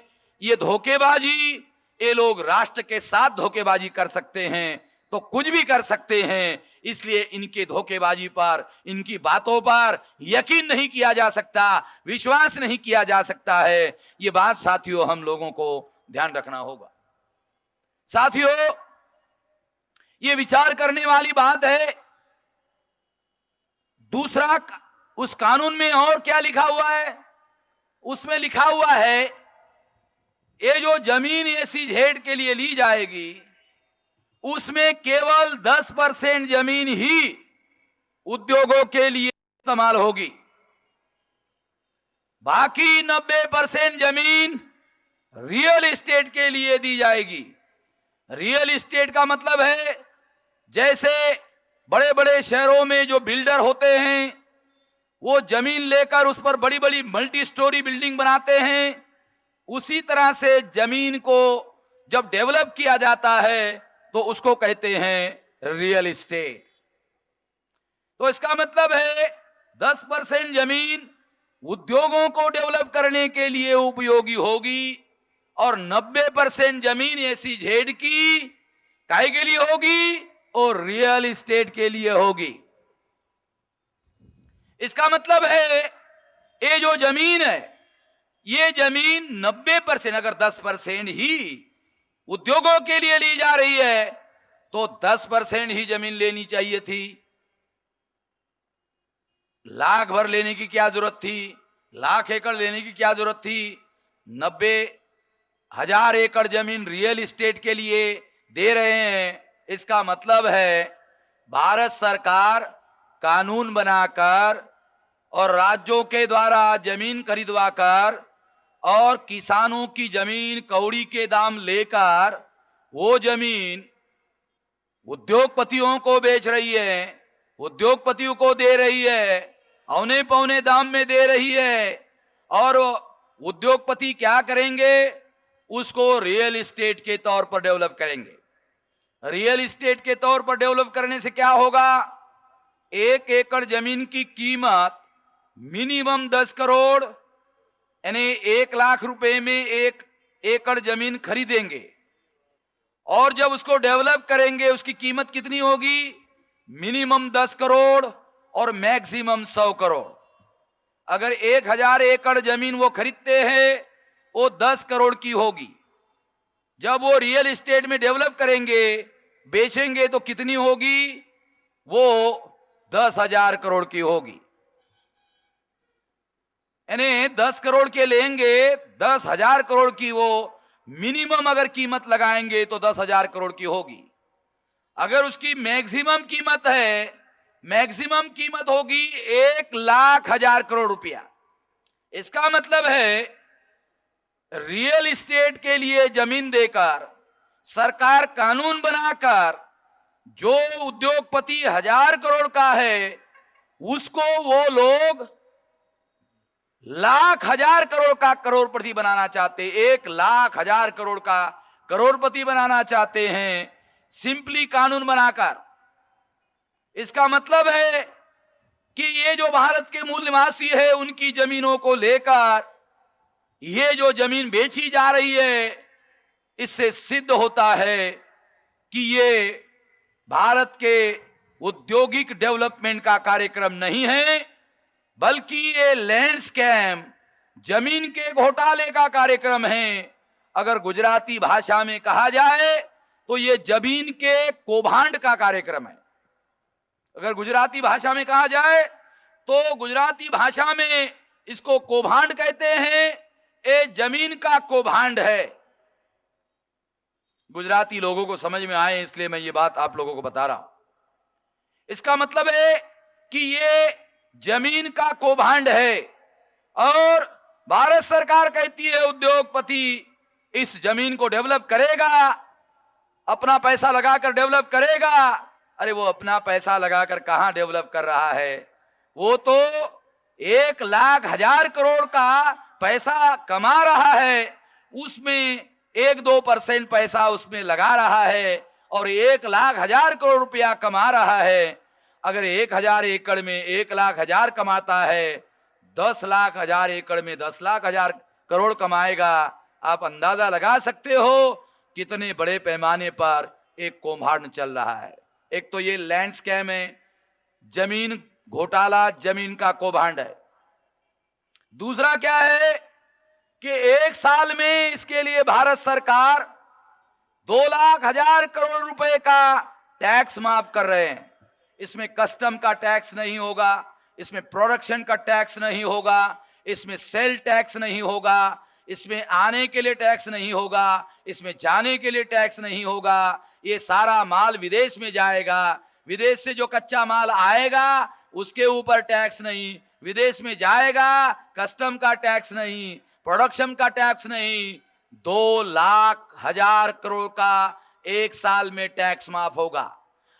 ये धोखेबाजी, ये लोग राष्ट्र के साथ धोखेबाजी कर सकते हैं तो कुछ भी कर सकते हैं, इसलिए इनके धोखेबाजी पर, इनकी बातों पर यकीन नहीं किया जा सकता, विश्वास नहीं किया जा सकता है। ये बात साथियों हम लोगों को ध्यान रखना होगा। साथियों, ये विचार करने वाली बात है। दूसरा, उस कानून में और क्या लिखा हुआ है? उसमें लिखा हुआ है ये जो जमीन एसीजेड के लिए ली जाएगी उसमें केवल 10% जमीन ही उद्योगों के लिए इस्तेमाल होगी, बाकी 90% जमीन रियल एस्टेट के लिए दी जाएगी। रियल एस्टेट का मतलब है जैसे बड़े बड़े शहरों में जो बिल्डर होते हैं वो जमीन लेकर उस पर बड़ी बड़ी मल्टी स्टोरी बिल्डिंग बनाते हैं, उसी तरह से जमीन को जब डेवलप किया जाता है तो उसको कहते हैं रियल एस्टेट। तो इसका मतलब है 10% जमीन उद्योगों को डेवलप करने के लिए उपयोगी होगी और 90% जमीन एसीजेड की काहे के लिए होगी? और रियल एस्टेट के लिए होगी। इसका मतलब है ये जो जमीन है ये जमीन 90%, अगर 10% ही उद्योगों के लिए ली जा रही है तो 10% ही जमीन लेनी चाहिए थी। लाख भर लेने की क्या जरूरत थी? लाख एकड़ लेने की क्या जरूरत थी? 90,000 एकड़ जमीन रियल एस्टेट के लिए दे रहे हैं। इसका मतलब है भारत सरकार कानून बनाकर और राज्यों के द्वारा जमीन खरीदवाकर और किसानों की जमीन कौड़ी के दाम लेकर वो जमीन उद्योगपतियों को बेच रही है, उद्योगपतियों को दे रही है, औने पौने दाम में दे रही है। और उद्योगपति क्या करेंगे? उसको रियल एस्टेट के तौर पर डेवलप करेंगे। रियल एस्टेट के तौर पर डेवलप करने से क्या होगा? 1 एकड़ जमीन की कीमत मिनिमम 10 करोड़, यानी 1 लाख रुपए में 1 एकड़ जमीन खरीदेंगे। और जब उसको डेवलप करेंगे उसकी कीमत कितनी होगी? मिनिमम 10 करोड़ और मैक्सिमम 100 करोड़। अगर 1000 एकड़ जमीन वो खरीदते हैं वो 10 करोड़ की होगी। जब वो रियल एस्टेट में डेवलप करेंगे, बेचेंगे तो कितनी होगी? वो 10,000 करोड़ की होगी। यानी 10 करोड़ के लेंगे, 10,000 करोड़ की वो मिनिमम अगर कीमत लगाएंगे तो 10,000 करोड़ की होगी। अगर उसकी मैक्सिमम कीमत है, मैक्सिमम कीमत होगी 1,00,000 करोड़ रुपया। इसका मतलब है रियल एस्टेट के लिए जमीन देकर सरकार कानून बनाकर जो उद्योगपति 1,000 करोड़ का है उसको वो लोग 1,00,000 करोड़ का करोड़पति बनाना चाहते, 1,00,000 करोड़ का करोड़पति बनाना चाहते हैं सिंपली कानून बनाकर। इसका मतलब है कि ये जो भारत के मूल निवासी है उनकी जमीनों को लेकर ये जो जमीन बेची जा रही है, इससे सिद्ध होता है कि ये भारत के औद्योगिक डेवलपमेंट का कार्यक्रम नहीं है, बल्कि ये लैंड स्कैम, जमीन के घोटाले का कार्यक्रम है। अगर गुजराती भाषा में कहा जाए तो ये जमीन के कौभांड का कार्यक्रम है। अगर गुजराती भाषा में कहा जाए तो गुजराती भाषा में इसको कौभांड कहते हैं। ये जमीन का कौभांड है। गुजराती लोगों को समझ में आए इसलिए मैं ये बात आप लोगों को बता रहा हूं। इसका मतलब है कि ये जमीन का कौभांड है और भारत सरकार कहती है उद्योगपति इस जमीन को डेवलप करेगा, अपना पैसा लगाकर डेवलप करेगा। अरे वो अपना पैसा लगाकर कहां डेवलप कर रहा है? वो तो 1,00,000 करोड़ का पैसा कमा रहा है, उसमें 1-2% पैसा उसमें लगा रहा है और 1,00,000 करोड़ रुपया कमा रहा है। अगर 1,000 एकड़ में 1,00,000 कमाता है, 10,00,000 एकड़ में 10,00,000 करोड़ कमाएगा। आप अंदाजा लगा सकते हो कितने बड़े पैमाने पर एक कौभांड चल रहा है। एक तो ये लैंड स्कैम है, जमीन घोटाला, जमीन का कौभांड है। दूसरा क्या है कि 1 साल में इसके लिए भारत सरकार 2,00,000 करोड़ रुपए का टैक्स माफ कर रहे हैं। इसमें कस्टम का टैक्स नहीं होगा, इसमें प्रोडक्शन का टैक्स नहीं होगा, इसमें सेल टैक्स नहीं होगा, इसमें आने के लिए टैक्स नहीं होगा, इसमें जाने के लिए टैक्स नहीं होगा। ये सारा माल विदेश में जाएगा, विदेश से जो कच्चा माल आएगा उसके ऊपर टैक्स नहीं, विदेश में जाएगा कस्टम का टैक्स नहीं, प्रोडक्शन का टैक्स नहीं। 2,00,000 करोड़ का 1 साल में टैक्स माफ होगा।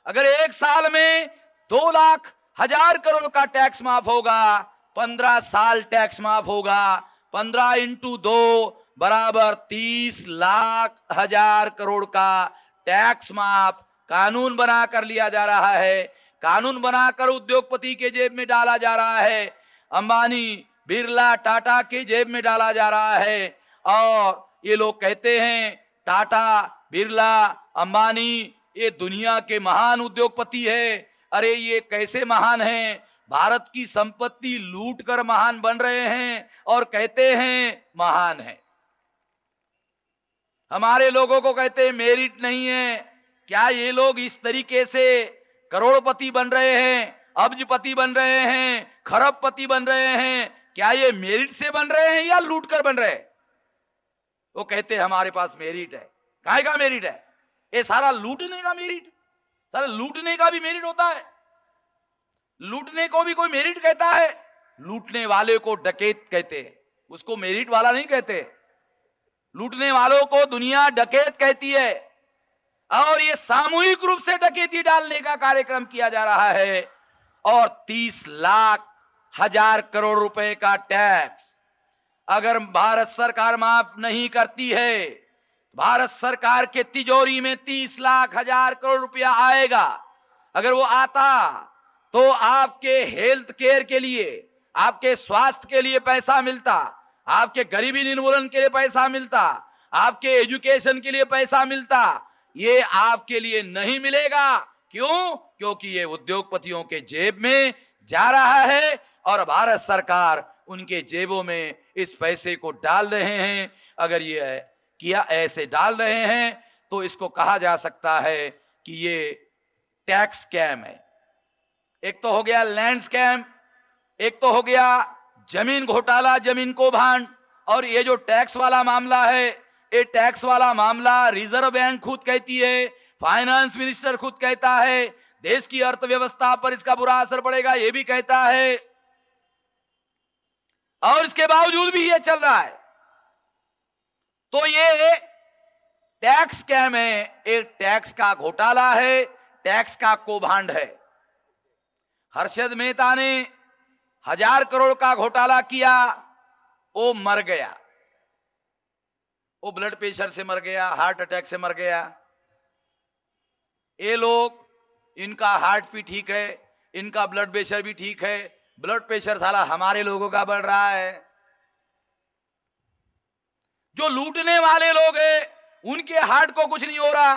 अगर 1 साल में 2,00,000 करोड़ का टैक्स माफ होगा, 15 साल टैक्स माफ होगा। 15 × 2 बराबर 30,00,000 करोड़ का टैक्स माफ कानून बनाकर लिया जा रहा है। कानून बनाकर उद्योगपति के जेब में डाला जा रहा है, अंबानी, बिरला, टाटा के जेब में डाला जा रहा है। और ये लोग कहते हैं टाटा, बिरला, अंबानी ये दुनिया के महान उद्योगपति है। अरे ये कैसे महान हैं? भारत की संपत्ति लूट कर महान बन रहे हैं और कहते हैं महान है। हमारे लोगों को कहते हैं मेरिट नहीं है। क्या ये लोग इस तरीके से करोड़पति बन रहे हैं, अब्जपति बन रहे हैं, खरबपति बन रहे हैं, क्या ये मेरिट से बन रहे हैं या लूट कर बन रहे हैं? वो कहते हैं हमारे पास मेरिट है। काहे का मेरिट है? ये सारा लूटने का मेरिट। सारा लूटने का भी मेरिट होता है। लूटने को भी कोई मेरिट कहता है? लूटने वाले को डकैत कहते हैं, उसको मेरिट वाला नहीं कहते। लूटने वालों को दुनिया डकैत कहती है। और ये सामूहिक रूप से डकैती डालने का कार्यक्रम किया जा रहा है। और 30 लाख हजार करोड़ रुपए का टैक्स अगर भारत सरकार माफ नहीं करती है, भारत सरकार के तिजोरी में 30 लाख हजार करोड़ रुपया आएगा। अगर वो आता तो आपके हेल्थ केयर के लिए, आपके स्वास्थ्य के लिए पैसा मिलता, आपके गरीबी निर्मूलन के लिए पैसा मिलता, आपके एजुकेशन के लिए पैसा मिलता। ये आपके लिए नहीं मिलेगा। क्यों? क्योंकि ये उद्योगपतियों के जेब में जा रहा है और भारत सरकार उनके जेबों में इस पैसे को डाल रहे हैं। अगर ये किया ऐसे डाल रहे हैं तो इसको कहा जा सकता है कि ये टैक्स स्कैम है। एक तो हो गया लैंड स्कैम, एक तो हो गया जमीन घोटाला, जमीन कौभांड। और ये जो टैक्स वाला मामला है, ये टैक्स वाला मामला रिजर्व बैंक खुद कहती है, फाइनेंस मिनिस्टर खुद कहता है, देश की अर्थव्यवस्था पर इसका बुरा असर पड़ेगा ये भी कहता है। और इसके बावजूद भी ये चल रहा है। तो ये टैक्स स्कैम है, एक टैक्स का घोटाला है, टैक्स का कौभांड है। हर्षद मेहता ने 1000 करोड़ का घोटाला किया, वो मर गया। वो ब्लड प्रेशर से मर गया, हार्ट अटैक से मर गया। ये लोग, इनका हार्ट भी ठीक है, इनका ब्लड प्रेशर भी ठीक है। ब्लड प्रेशर साला हमारे लोगों का बढ़ रहा है। जो लूटने वाले लोग हैं उनके हार्ट को कुछ नहीं हो रहा,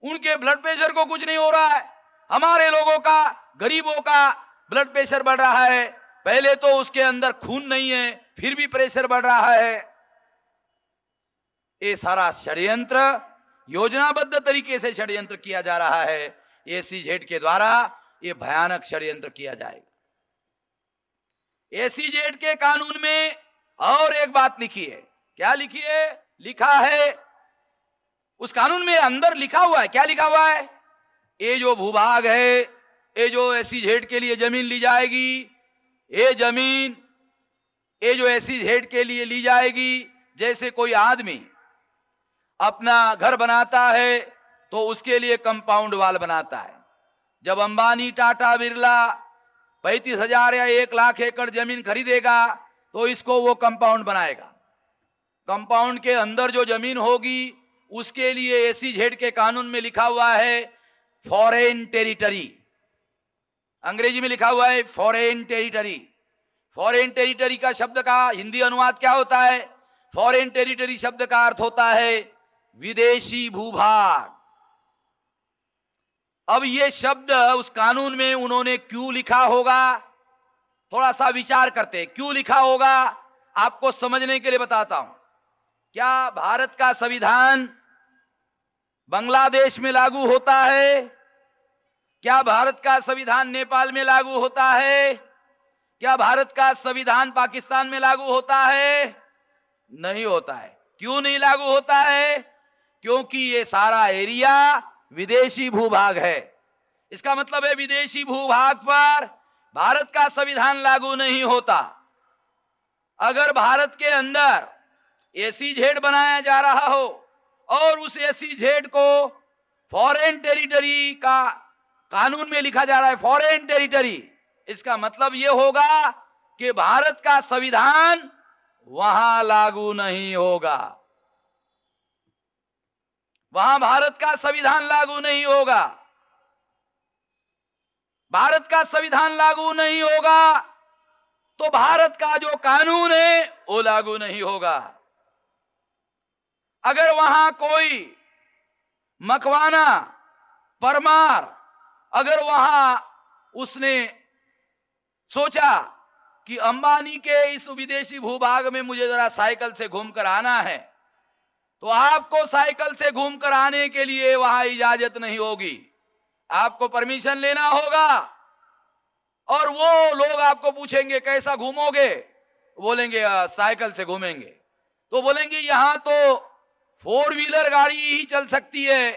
उनके ब्लड प्रेशर को कुछ नहीं हो रहा है। हमारे लोगों का, गरीबों का ब्लड प्रेशर बढ़ रहा है। पहले तो उसके अंदर खून नहीं है, फिर भी प्रेशर बढ़ रहा है। ये सारा षड्यंत्र योजनाबद्ध तरीके से षड्यंत्र किया जा रहा है। एसीजेड के द्वारा ये भयानक षड्यंत्र किया जाएगा। एसीजेड के कानून में और एक बात लिखी है। क्या लिखी है? लिखा है उस कानून में अंदर लिखा हुआ है। क्या लिखा हुआ है? ये जो भूभाग है, ये जो एसीजेड के लिए जमीन ली जाएगी, ये जमीन, ये जो एसीजेड के लिए ली जाएगी, जैसे कोई आदमी अपना घर बनाता है तो उसके लिए कंपाउंड वाल बनाता है। जब अंबानी, टाटा, बिरला 35,000 या 1 लाख एकड़ जमीन खरीदेगा तो इसको वो कंपाउंड बनाएगा। कंपाउंड के अंदर जो जमीन होगी उसके लिए एसीजेड के कानून में लिखा हुआ है फॉरेन टेरिटरी। अंग्रेजी में लिखा हुआ है फॉरेन टेरिटरी। फॉरेन टेरिटरी का शब्द का हिंदी अनुवाद क्या होता है? फॉरेन टेरिटरी शब्द का अर्थ होता है विदेशी भूभाग। अब ये शब्द उस कानून में उन्होंने क्यों लिखा होगा, थोड़ा सा विचार करते हैं। क्यों लिखा होगा आपको समझने के लिए बताता हूं। क्या भारत का संविधान बांग्लादेश में लागू होता है? क्या भारत का संविधान नेपाल में लागू होता है? क्या भारत का संविधान पाकिस्तान में लागू होता है? नहीं होता है। क्यों नहीं लागू होता है? क्योंकि ये सारा एरिया विदेशी भूभाग है। इसका मतलब है विदेशी भूभाग पर भारत का संविधान लागू नहीं होता। अगर भारत के अंदर एसीजेड बनाया जा रहा हो और उस एसीजेड को फॉरेन टेरिटरी का कानून में लिखा जा रहा है फॉरेन टेरिटरी, इसका मतलब यह होगा कि भारत का संविधान वहां लागू नहीं होगा। वहां भारत का संविधान लागू नहीं होगा। भारत का संविधान लागू नहीं होगा तो भारत का जो कानून है वो लागू नहीं होगा। अगर वहां कोई मकवाना, परमार, अगर वहां उसने सोचा कि अंबानी के इस विदेशी भूभाग में मुझे जरा साइकिल से घूमकर आना है, तो आपको साइकिल से घूमकर आने के लिए वहां इजाजत नहीं होगी, आपको परमिशन लेना होगा। और वो लोग आपको पूछेंगे कैसा घूमोगे, बोलेंगे साइकिल से घूमेंगे। तो बोलेंगे यहां तो 4 व्हीलर गाड़ी ही चल सकती है,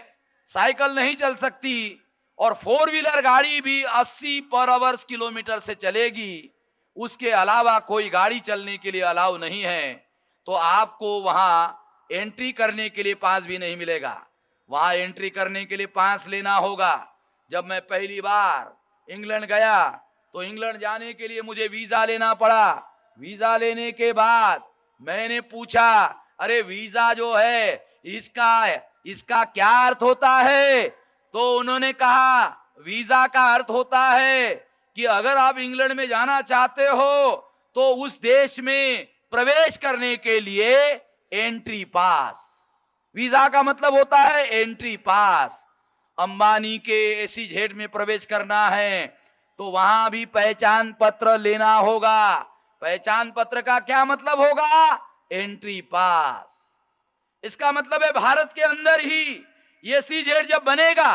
साइकिल नहीं चल सकती, और 4 व्हीलर गाड़ी भी 80 पर आवर किलोमीटर से चलेगी, उसके अलावा कोई गाड़ी चलने के लिए अलाउ नहीं है। तो आपको वहां एंट्री करने के लिए पास भी नहीं मिलेगा, वहां एंट्री करने के लिए पास लेना होगा। जब मैं पहली बार इंग्लैंड गया तो इंग्लैंड जाने के लिए मुझे वीजा लेना पड़ा। वीजा लेने के बाद मैंने पूछा, अरे वीजा जो है इसका क्या अर्थ होता है? तो उन्होंने कहा वीजा का अर्थ होता है कि अगर आप इंग्लैंड में जाना चाहते हो तो उस देश में प्रवेश करने के लिए एंट्री पास, वीजा का मतलब होता है एंट्री पास। अंबानी के एसीजेड में प्रवेश करना है तो वहां भी पहचान पत्र लेना होगा। पहचान पत्र का क्या मतलब होगा? एंट्री पास। इसका मतलब है भारत के अंदर ही एसीजेड जब बनेगा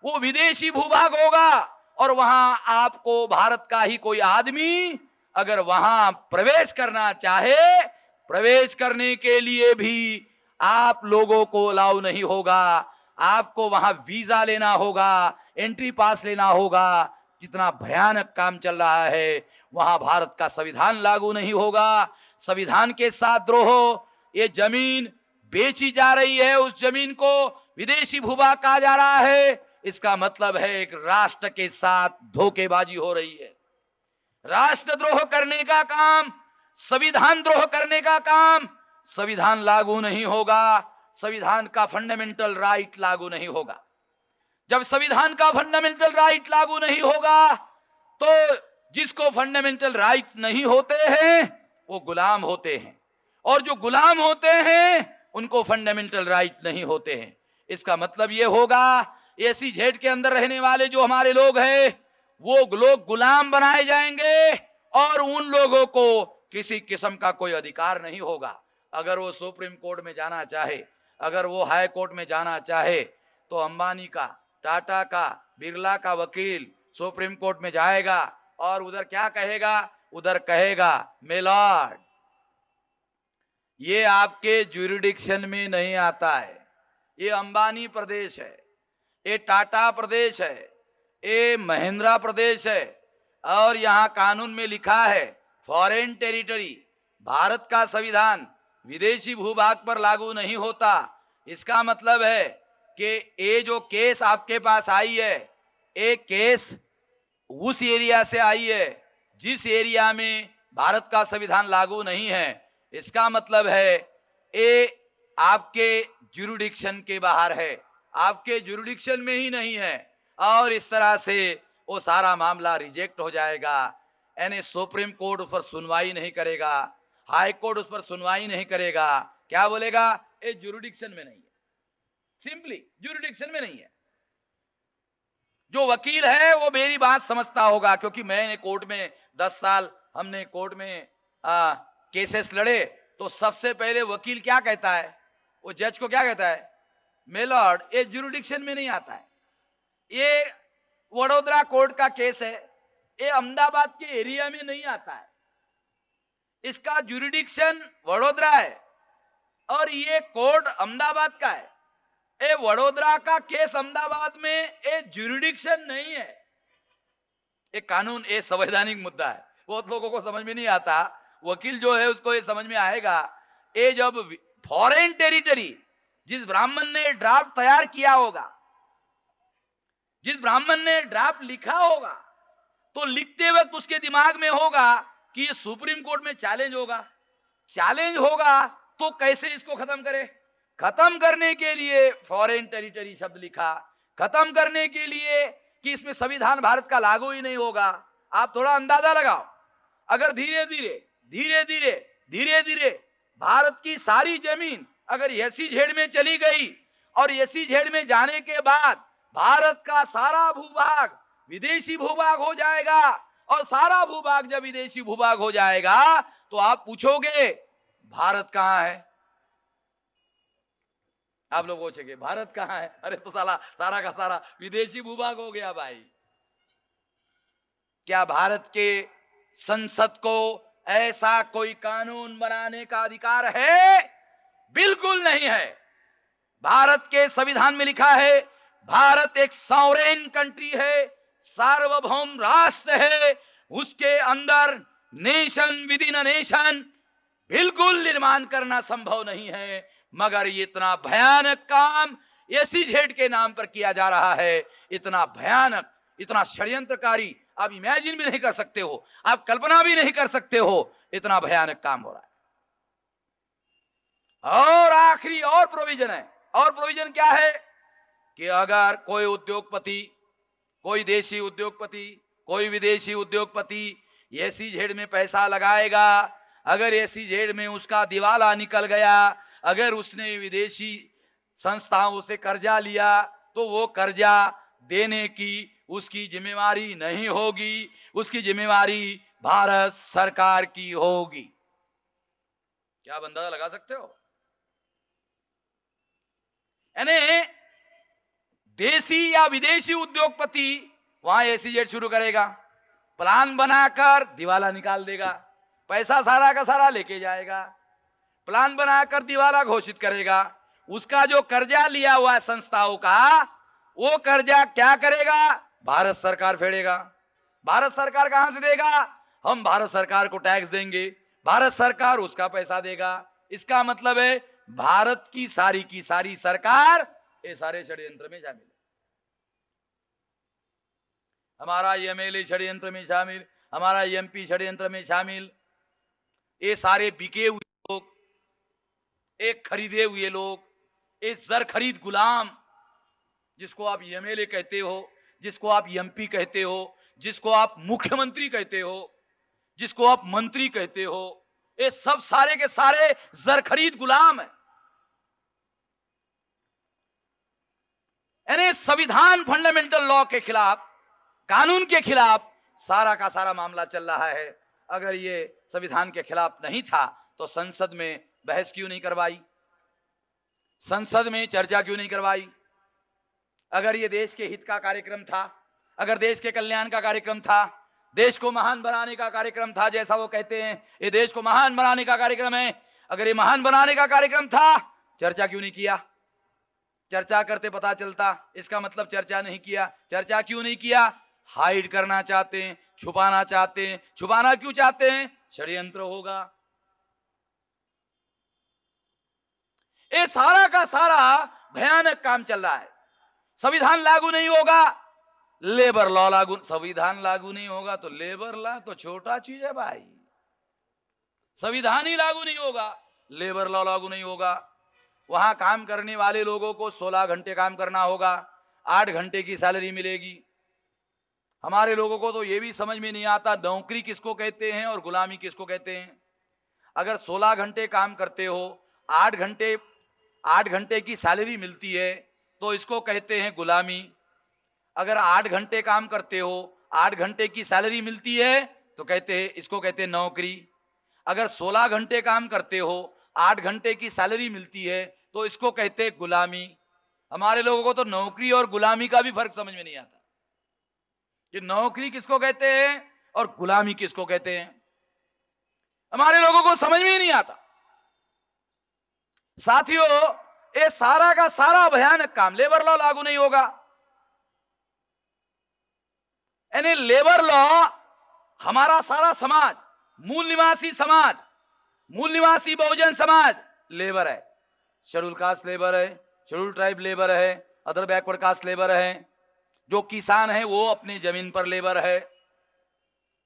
वो विदेशी भूभाग होगा, और वहां आपको भारत का ही कोई आदमी अगर वहां प्रवेश करना चाहे, प्रवेश करने के लिए भी आप लोगों को अलाउ नहीं होगा, आपको वहां वीजा लेना होगा, एंट्री पास लेना होगा। जितना भयानक काम चल रहा है, वहां भारत का संविधान लागू नहीं होगा। संविधान के साथ द्रोह, ये जमीन बेची जा रही है, उस जमीन को विदेशी भूभाग कहा जा रहा है, इसका मतलब है एक राष्ट्र के साथ धोखेबाजी हो रही है। राष्ट्रद्रोह करने का काम, संविधान द्रोह करने का काम, संविधान लागू नहीं होगा, संविधान का फंडामेंटल राइट लागू नहीं होगा। जब संविधान का फंडामेंटल राइट लागू नहीं होगा तो जिसको फंडामेंटल राइट नहीं होते हैं वो गुलाम होते हैं, और जो गुलाम होते हैं उनको फंडामेंटल राइट नहीं होते हैं। इसका मतलब ये होगा एसीजेड के अंदर रहने वाले जो हमारे लोग हैं वो लोग गुलाम बनाए जाएंगे, और उन लोगों को किसी किस्म का कोई अधिकार नहीं होगा। अगर वो सुप्रीम कोर्ट में जाना चाहे, अगर वो हाई कोर्ट में जाना चाहे, तो अंबानी का, टाटा का, बिरला का वकील सुप्रीम कोर्ट में जाएगा और उधर क्या कहेगा? उधर कहेगा मेलॉर्ड ये आपके ज्यूरिडिक्शन में नहीं आता है, ये अंबानी प्रदेश है, ये टाटा प्रदेश है, ये महिंद्रा प्रदेश है, और यहां कानून में लिखा है फॉरेन टेरिटरी। भारत का संविधान विदेशी भूभाग पर लागू नहीं होता। इसका मतलब है कि ये जो केस आपके पास आई है, ये केस उस एरिया से आई है जिस एरिया में भारत का संविधान लागू नहीं है। इसका मतलब है ये आपके ज्यूरिडिक्शन के बाहर है, आपके ज्यूरिडिक्शन में ही नहीं है, और इस तरह से वो सारा मामला रिजेक्ट हो जाएगा। यानी सुप्रीम कोर्ट उस पर सुनवाई नहीं करेगा, हाई कोर्ट उस पर सुनवाई नहीं करेगा। क्या बोलेगा? ये ज्यूरिडिक्शन में नहीं है, सिंपली ज्यूरिडिक्शन में नहीं है। जो वकील है वो मेरी बात समझता होगा, क्योंकि मैंने कोर्ट में 10 साल हमने कोर्ट में केसेस लड़े, तो सबसे पहले वकील क्या कहता है? वो जज को क्या कहता है? मेलॉर्ड ये ज्यूरिडिक्शन में नहीं आता है, ये वडोदरा कोर्ट का केस है, ये अहमदाबाद के एरिया में नहीं आता है, इसका ज्यूरिडिक्शन वडोदरा है, और ये कोर्ट अहमदाबाद का है। ये वडोदरा का केस अहमदाबाद में, ये ज्यूरिडिक्शन नहीं है। ये कानून, ये संवैधानिक मुद्दा है, बहुत लोगों को समझ में नहीं आता। वकील जो है उसको ये समझ में आएगा। ये जब फॉरेन टेरिटरी, जिस ब्राह्मण ने ड्राफ्ट तैयार किया होगा, जिस ब्राह्मण ने ड्राफ्ट लिखा होगा, तो लिखते वक्त उसके दिमाग में होगा कि ये सुप्रीम कोर्ट में चैलेंज होगा, चैलेंज होगा तो कैसे इसको खत्म करे। खत्म करने के लिए फॉरेन टेरिटरी शब्द लिखा, खत्म करने के लिए कि इसमें संविधान भारत का लागू ही नहीं होगा। आप थोड़ा अंदाजा लगाओ, अगर धीरे धीरे धीरे धीरे धीरे धीरे भारत की सारी जमीन अगर एसीजेड में चली गई, और एसीजेड में जाने के बाद भारत का सारा भूभाग विदेशी भूभाग हो जाएगा। और सारा भूभाग जब विदेशी भूभाग हो जाएगा तो आप पूछोगे भारत कहां है? आप लोग पूछेंगे भारत कहां है? अरे तो सारा का सारा विदेशी भूभाग हो गया भाई। क्या भारत के संसद को ऐसा कोई कानून बनाने का अधिकार है? बिल्कुल नहीं है। भारत के संविधान में लिखा है भारत एक सॉवरेन कंट्री है, सार्वभौम राष्ट्र है, उसके अंदर nation with in a nation बिल्कुल निर्माण करना संभव नहीं है। मगर ये इतना भयानक काम एसीजेड के नाम पर किया जा रहा है, इतना भयानक, इतना षड्यंत्रकारी, आप इमेजिन भी नहीं कर सकते हो, आप कल्पना भी नहीं कर सकते हो, इतना भयानक काम हो रहा है। और आखिरी और प्रोविजन है, और प्रोविजन क्या है कि अगर कोई उद्योगपति, कोई देशी उद्योगपति, कोई विदेशी उद्योगपति एसीजेड में पैसा लगाएगा, अगर एसीजेड में उसका दिवाला निकल गया, अगर उसने विदेशी संस्थाओं से कर्जा लिया, तो वो कर्जा देने की उसकी जिम्मेवारी नहीं होगी, उसकी जिम्मेवारी भारत सरकार की होगी। क्या आप अंदाजा लगा सकते हो? यानी देशी या विदेशी उद्योगपति वहां एसीजेड शुरू करेगा, प्लान बनाकर दिवाला निकाल देगा, पैसा सारा का सारा लेके जाएगा, प्लान बनाकर दिवाला घोषित करेगा, उसका जो कर्जा लिया हुआ संस्थाओं का वो कर्जा क्या करेगा? भारत सरकार फेडेगा। भारत सरकार कहां से देगा? हम भारत सरकार को टैक्स देंगे, भारत सरकार उसका पैसा देगा। इसका मतलब है भारत की सारी सरकार ये सारे षड्यंत्र में शामिल है। हमारा एमएलए षड्यंत्र में शामिल, हमारा एमपी षड्यंत्र में शामिल, ये सारे बिके हुए लोग, एक खरीदे हुए लोग, एक जर खरीद गुलाम, जिसको आप एमएलए कहते हो, जिसको आप एमपी कहते हो, जिसको आप मुख्यमंत्री कहते हो, जिसको आप मंत्री कहते हो, ये सब सारे के सारे जर खरीद गुलाम है। यानी संविधान फंडामेंटल लॉ के खिलाफ, कानून के खिलाफ सारा का सारा मामला चल रहा है। अगर ये संविधान के खिलाफ नहीं था तो संसद में बहस क्यों नहीं करवाई, संसद में चर्चा क्यों नहीं करवाई? अगर ये देश के हित का कार्यक्रम था, अगर देश के कल्याण का कार्यक्रम था, देश को महान बनाने का कार्यक्रम था, जैसा वो कहते हैं ये देश को महान बनाने का कार्यक्रम है, अगर ये महान बनाने का कार्यक्रम था, चर्चा क्यों नहीं किया? चर्चा करते पता चलता, इसका मतलब चर्चा नहीं किया। चर्चा क्यों नहीं किया? हाइड करना चाहते हैं, छुपाना चाहते हैं। छुपाना क्यों चाहते हैं? षड्यंत्र होगा। ये सारा का सारा भयानक काम चल रहा है। संविधान लागू नहीं होगा, लेबर लॉ लागू, संविधान लागू नहीं होगा तो लेबर लॉ तो छोटा चीज है भाई। संविधान ही लागू नहीं होगा, लेबर लॉ लागू नहीं होगा। वहां काम करने वाले लोगों को 16 घंटे काम करना होगा, 8 घंटे की सैलरी मिलेगी। हमारे लोगों को तो यह भी समझ में नहीं आता नौकरी किसको कहते हैं और गुलामी किसको कहते हैं। अगर 16 घंटे काम करते हो, 8 घंटे की सैलरी मिलती है तो इसको कहते हैं गुलामी। अगर 8 घंटे काम करते हो, 8 घंटे की सैलरी मिलती है तो इसको कहते हैं नौकरी। अगर 16 घंटे काम करते हो, 8 घंटे की सैलरी मिलती है तो इसको कहते हैं गुलामी। हमारे लोगों को तो नौकरी और गुलामी का भी फर्क समझ में नहीं आता कि नौकरी किसको कहते हैं और गुलामी किसको कहते हैं। हमारे लोगों को समझ में ही नहीं आता। साथियों, ये सारा का सारा भयानक काम, लेबर लॉ लागू नहीं होगा। यानी लेबर लॉ, हमारा सारा समाज, मूल निवासी समाज, मूल निवासी बहुजन समाज लेबर है। शेड्यूल कास्ट लेबर है, शेड्यूल ट्राइब लेबर है, अदर बैकवर्ड कास्ट लेबर है, जो किसान है वो अपनी जमीन पर लेबर है,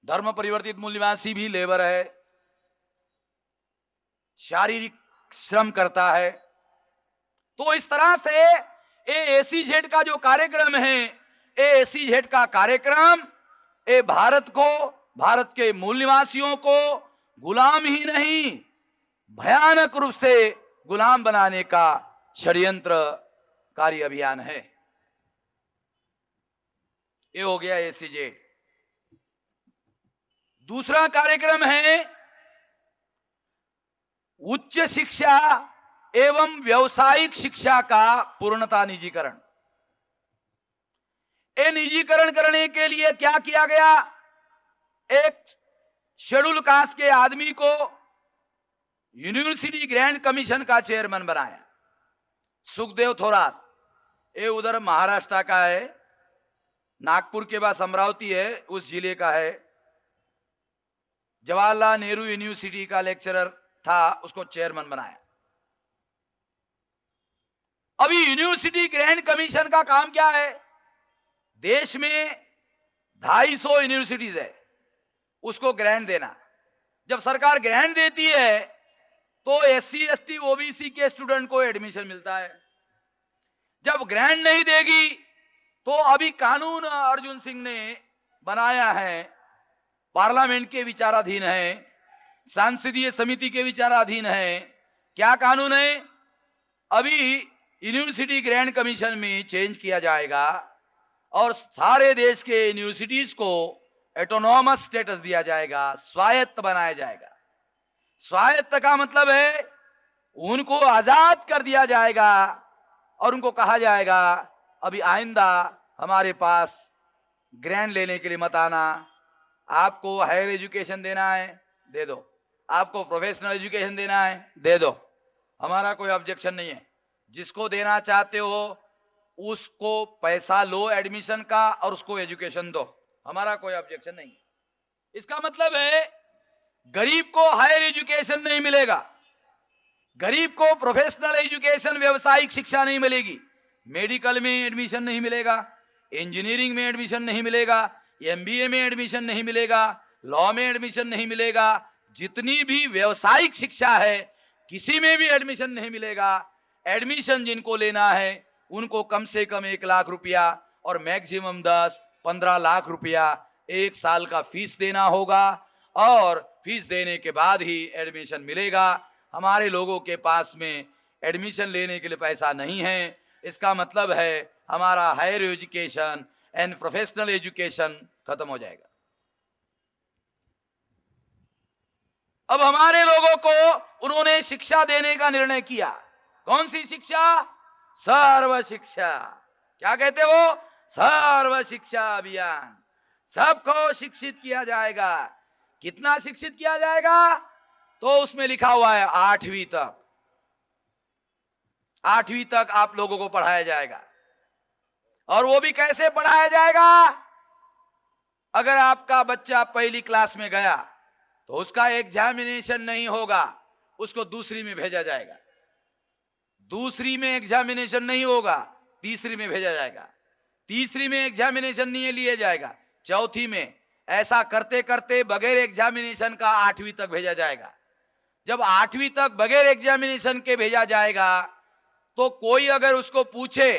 धर्म परिवर्तित मूल निवासी भी लेबर है, शारीरिक श्रम करता है। तो इस तरह से एसीजेड का जो कार्यक्रम है, एसीजेड का कार्यक्रम भारत को, भारत के मूल निवासियों को गुलाम ही नहीं, भयानक रूप से गुलाम बनाने का षड्यंत्रकारी अभियान है। ये हो गया एसीजेड। दूसरा कार्यक्रम है उच्च शिक्षा एवं व्यावसायिक शिक्षा का पूर्णता निजीकरण। ये निजीकरण करने के लिए क्या किया गया, एक शेड्यूल कास्ट के आदमी को यूनिवर्सिटी ग्रैंड कमीशन का चेयरमैन बनाया, सुखदेव थोरात। ये उधर महाराष्ट्र का है, नागपुर के पास अमरावती है, उस जिले का है। जवाहरलाल नेहरू यूनिवर्सिटी का लेक्चरर था, उसको चेयरमैन बनाया। अभी यूनिवर्सिटी ग्रैंड कमीशन का काम क्या है, देश में 250 यूनिवर्सिटीज है, उसको ग्रांट देना। जब सरकार ग्रांट देती है तो एससी एसटी ओबीसी के स्टूडेंट को एडमिशन मिलता है। जब ग्रांट नहीं देगी तो अभी कानून अर्जुन सिंह ने बनाया है, पार्लियामेंट के विचाराधीन है, सांसदीय समिति के विचाराधीन है। क्या कानून है, अभी यूनिवर्सिटी ग्रैंड कमीशन में चेंज किया जाएगा और सारे देश के यूनिवर्सिटीज को ऑटोनॉमस स्टेटस दिया जाएगा, स्वायत्त बनाया जाएगा। स्वायत्त का मतलब है उनको आजाद कर दिया जाएगा और उनको कहा जाएगा अभी आइंदा हमारे पास ग्रांट लेने के लिए मत आना। आपको हायर एजुकेशन देना है दे दो, आपको प्रोफेशनल एजुकेशन देना है दे दो, हमारा कोई ऑब्जेक्शन नहीं है। जिसको देना चाहते हो उसको पैसा लो एडमिशन का और उसको एजुकेशन दो, हमारा कोई ऑब्जेक्शन नहीं। इसका मतलब है गरीब को हायर एजुकेशन नहीं मिलेगा, गरीब को प्रोफेशनल एजुकेशन व्यवसायिक शिक्षा नहीं मिलेगी, मेडिकल में एडमिशन नहीं मिलेगा, इंजीनियरिंग में एडमिशन नहीं मिलेगा, एमबीए में एडमिशन नहीं मिलेगा, लॉ में एडमिशन नहीं मिलेगा, जितनी भी व्यवसायिक शिक्षा है किसी में भी एडमिशन नहीं मिलेगा। एडमिशन जिनको लेना है उनको कम से कम 1 लाख रुपया और मैक्सिमम 10-15 लाख रुपया 1 साल का फीस देना होगा और फीस देने के बाद ही एडमिशन मिलेगा। हमारे लोगों के पास में एडमिशन लेने के लिए पैसा नहीं है, इसका मतलब है हमारा higher education and professional education खत्म हो जाएगा। अब हमारे लोगों को उन्होंने शिक्षा देने का निर्णय किया। कौन सी शिक्षा? सर्व शिक्षा। क्या कहते हो? सर्व शिक्षा अभियान। सबको शिक्षित किया जाएगा। कितना शिक्षित किया जाएगा? तो उसमें लिखा हुआ है 8वीं तक। 8वीं तक आप लोगों को पढ़ाया जाएगा। और वो भी कैसे पढ़ाया जाएगा? अगर आपका बच्चा पहली क्लास में गया तो उसका एग्जामिनेशन नहीं होगा, उसको दूसरी में भेजा जाएगा। दूसरी में एग्जामिनेशन नहीं होगा, तीसरी में भेजा जाएगा। तीसरी में एग्जामिनेशन नहीं लिया जाएगा, चौथी में। ऐसा करते करते बगैर एग्जामिनेशन का 8वीं तक भेजा जाएगा। जब 8वीं तक बगैर एग्जामिनेशन के भेजा जाएगा तो कोई अगर उसको पूछे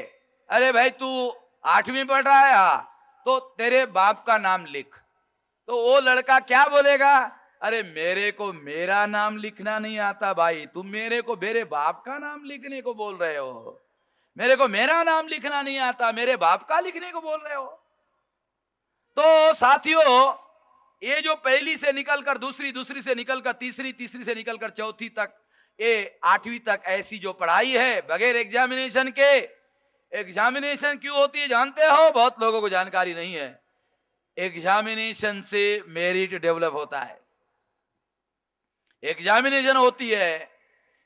अरे भाई तू 8वीं पढ़ रहा है, हाँ, तो तेरे बाप का नाम लिख, तो वो लड़का क्या बोलेगा? अरे मेरे को मेरा नाम लिखना नहीं आता भाई, तुम मेरे को मेरे बाप का नाम लिखने को बोल रहे हो। मेरे को मेरा नाम लिखना नहीं आता, मेरे बाप का लिखने को बोल रहे हो। तो साथियों, ये जो पहली से निकलकर दूसरी, दूसरी से निकलकर तीसरी, तीसरी से निकलकर चौथी तक, ये 8वीं तक ऐसी जो पढ़ाई है बगैर एग्जामिनेशन के। एग्जामिनेशन क्यों होती है जानते हो? बहुत लोगों को जानकारी नहीं है। एग्जामिनेशन से मेरिट डेवलप होता है। एग्जामिनेशन होती है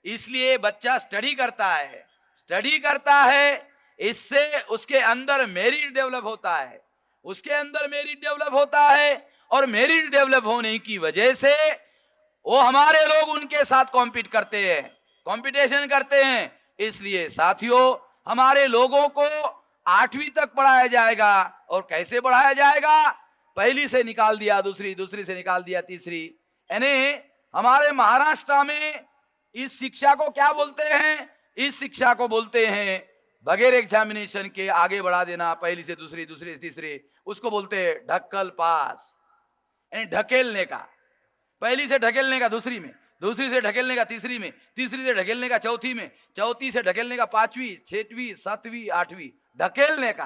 इसलिए बच्चा स्टडी करता है, स्टडी करता है, इससे उसके अंदर मेरिट डेवलप होता है, उसके अंदर मेरिट डेवलप होता है और मेरिट डेवलप होने की वजह से वो हमारे लोग उनके साथ कॉम्पीट करते हैं, कंपटीशन करते हैं। इसलिए साथियों, हमारे लोगों को 8वीं तक पढ़ाया जाएगा। और कैसे पढ़ाया जाएगा? पहली से निकाल दिया दूसरी, दूसरी से निकाल दिया तीसरी। यानी हमारे महाराष्ट्र में इस शिक्षा को क्या बोलते हैं? इस शिक्षा को बोलते हैं बगैर एग्जामिनेशन के आगे बढ़ा देना, पहली से दूसरी, दूसरी से तीसरी, उसको बोलते हैं ढक्कल पास, यानी ढकेलने का। पहली से ढकेलने का दूसरी में, दूसरी से ढकेलने का तीसरी में, तीसरी से ढकेलने का चौथी में, चौथी से ढकेलने का 5वीं, 6वीं, 7वीं, 8वीं, ढकेलने का।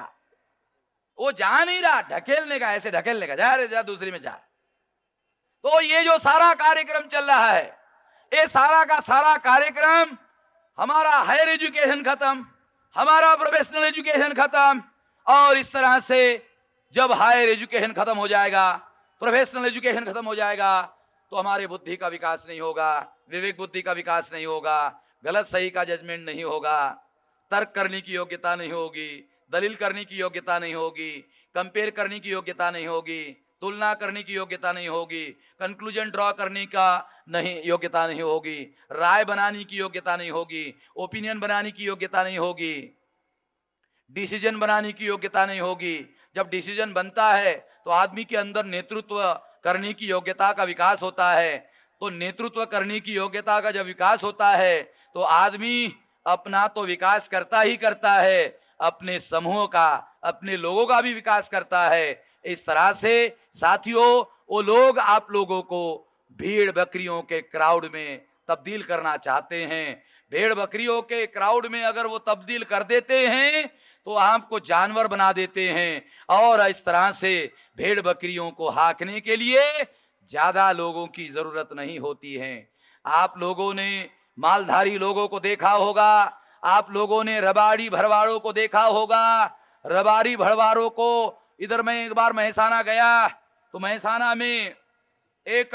वो जा नहीं रहा, ढकेलने का, ऐसे ढकेलने का, जा रे जा दूसरी में जा। तो ये जो सारा कार्यक्रम चल रहा है, ये सारा का सारा कार्यक्रम, हमारा हायर एजुकेशन खत्म, हमारा प्रोफेशनल एजुकेशन खत्म, और इस तरह से जब हायर एजुकेशन खत्म हो जाएगा, प्रोफेशनल एजुकेशन खत्म हो जाएगा, तो हमारे बुद्धि का विकास नहीं होगा, विवेक बुद्धि का विकास नहीं होगा, गलत सही का जजमेंट नहीं होगा, तर्क करने की योग्यता नहीं होगी, दलील करने की योग्यता नहीं होगी, कंपेयर करने की योग्यता नहीं होगी, तुलना करने की योग्यता नहीं होगी, कंक्लूजन ड्रॉ करने का नहीं योग्यता नहीं होगी, राय बनाने की योग्यता नहीं होगी, ओपिनियन बनाने की योग्यता नहीं होगी, डिसीजन बनाने की योग्यता नहीं होगी। जब डिसीजन बनता है तो आदमी के अंदर नेतृत्व करने की योग्यता का विकास होता है। तो नेतृत्व करने की योग्यता का जब विकास होता है तो आदमी अपना तो विकास करता ही करता है, अपने समूह का, अपने लोगों का भी विकास करता है। इस तरह से साथियों, वो लोग आप लोगों को भेड़ बकरियों के क्राउड में तब्दील करना चाहते हैं। भेड़ बकरियों के क्राउड में अगर वो तब्दील कर देते हैं तो आपको जानवर बना देते हैं, और इस तरह से भेड़ बकरियों को हाँकने के लिए ज्यादा लोगों की जरूरत नहीं होती है। आप लोगों ने मालधारी लोगों को देखा होगा, आप लोगों ने रबाड़ी भरवाड़ों को देखा होगा। रबाड़ी भरवाड़ों को, इधर मैं एक बार मेहसाना गया तो मेहसाना में एक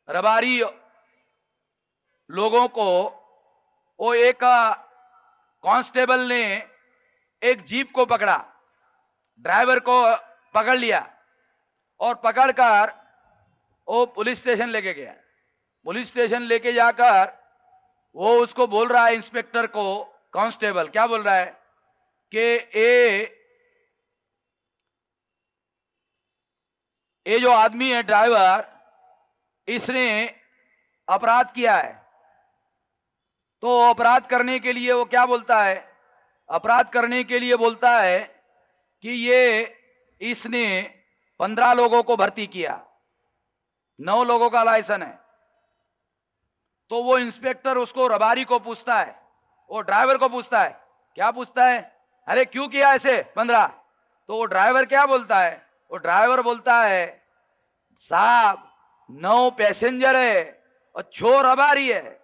रबाड़ी लोगों को, वो एक कांस्टेबल ने एक जीप को पकड़ा, ड्राइवर को पकड़ लिया और पकड़कर वो पुलिस स्टेशन लेके गया। पुलिस स्टेशन लेके जाकर वो उसको बोल रहा है, इंस्पेक्टर को, कांस्टेबल क्या बोल रहा है कि ये जो आदमी है ड्राइवर, इसने अपराध किया है। तो अपराध करने के लिए वो क्या बोलता है, अपराध करने के लिए बोलता है कि इसने 15 लोगों को भर्ती किया, 9 लोगों का लाइसेंस है। तो वो इंस्पेक्टर उसको रबारी को पूछता है, वो ड्राइवर को पूछता है, क्या पूछता है, अरे क्यों किया ऐसे 15? तो वो ड्राइवर क्या बोलता है, वो ड्राइवर बोलता है, साहब 9 पैसेंजर है और 6 रबारी है,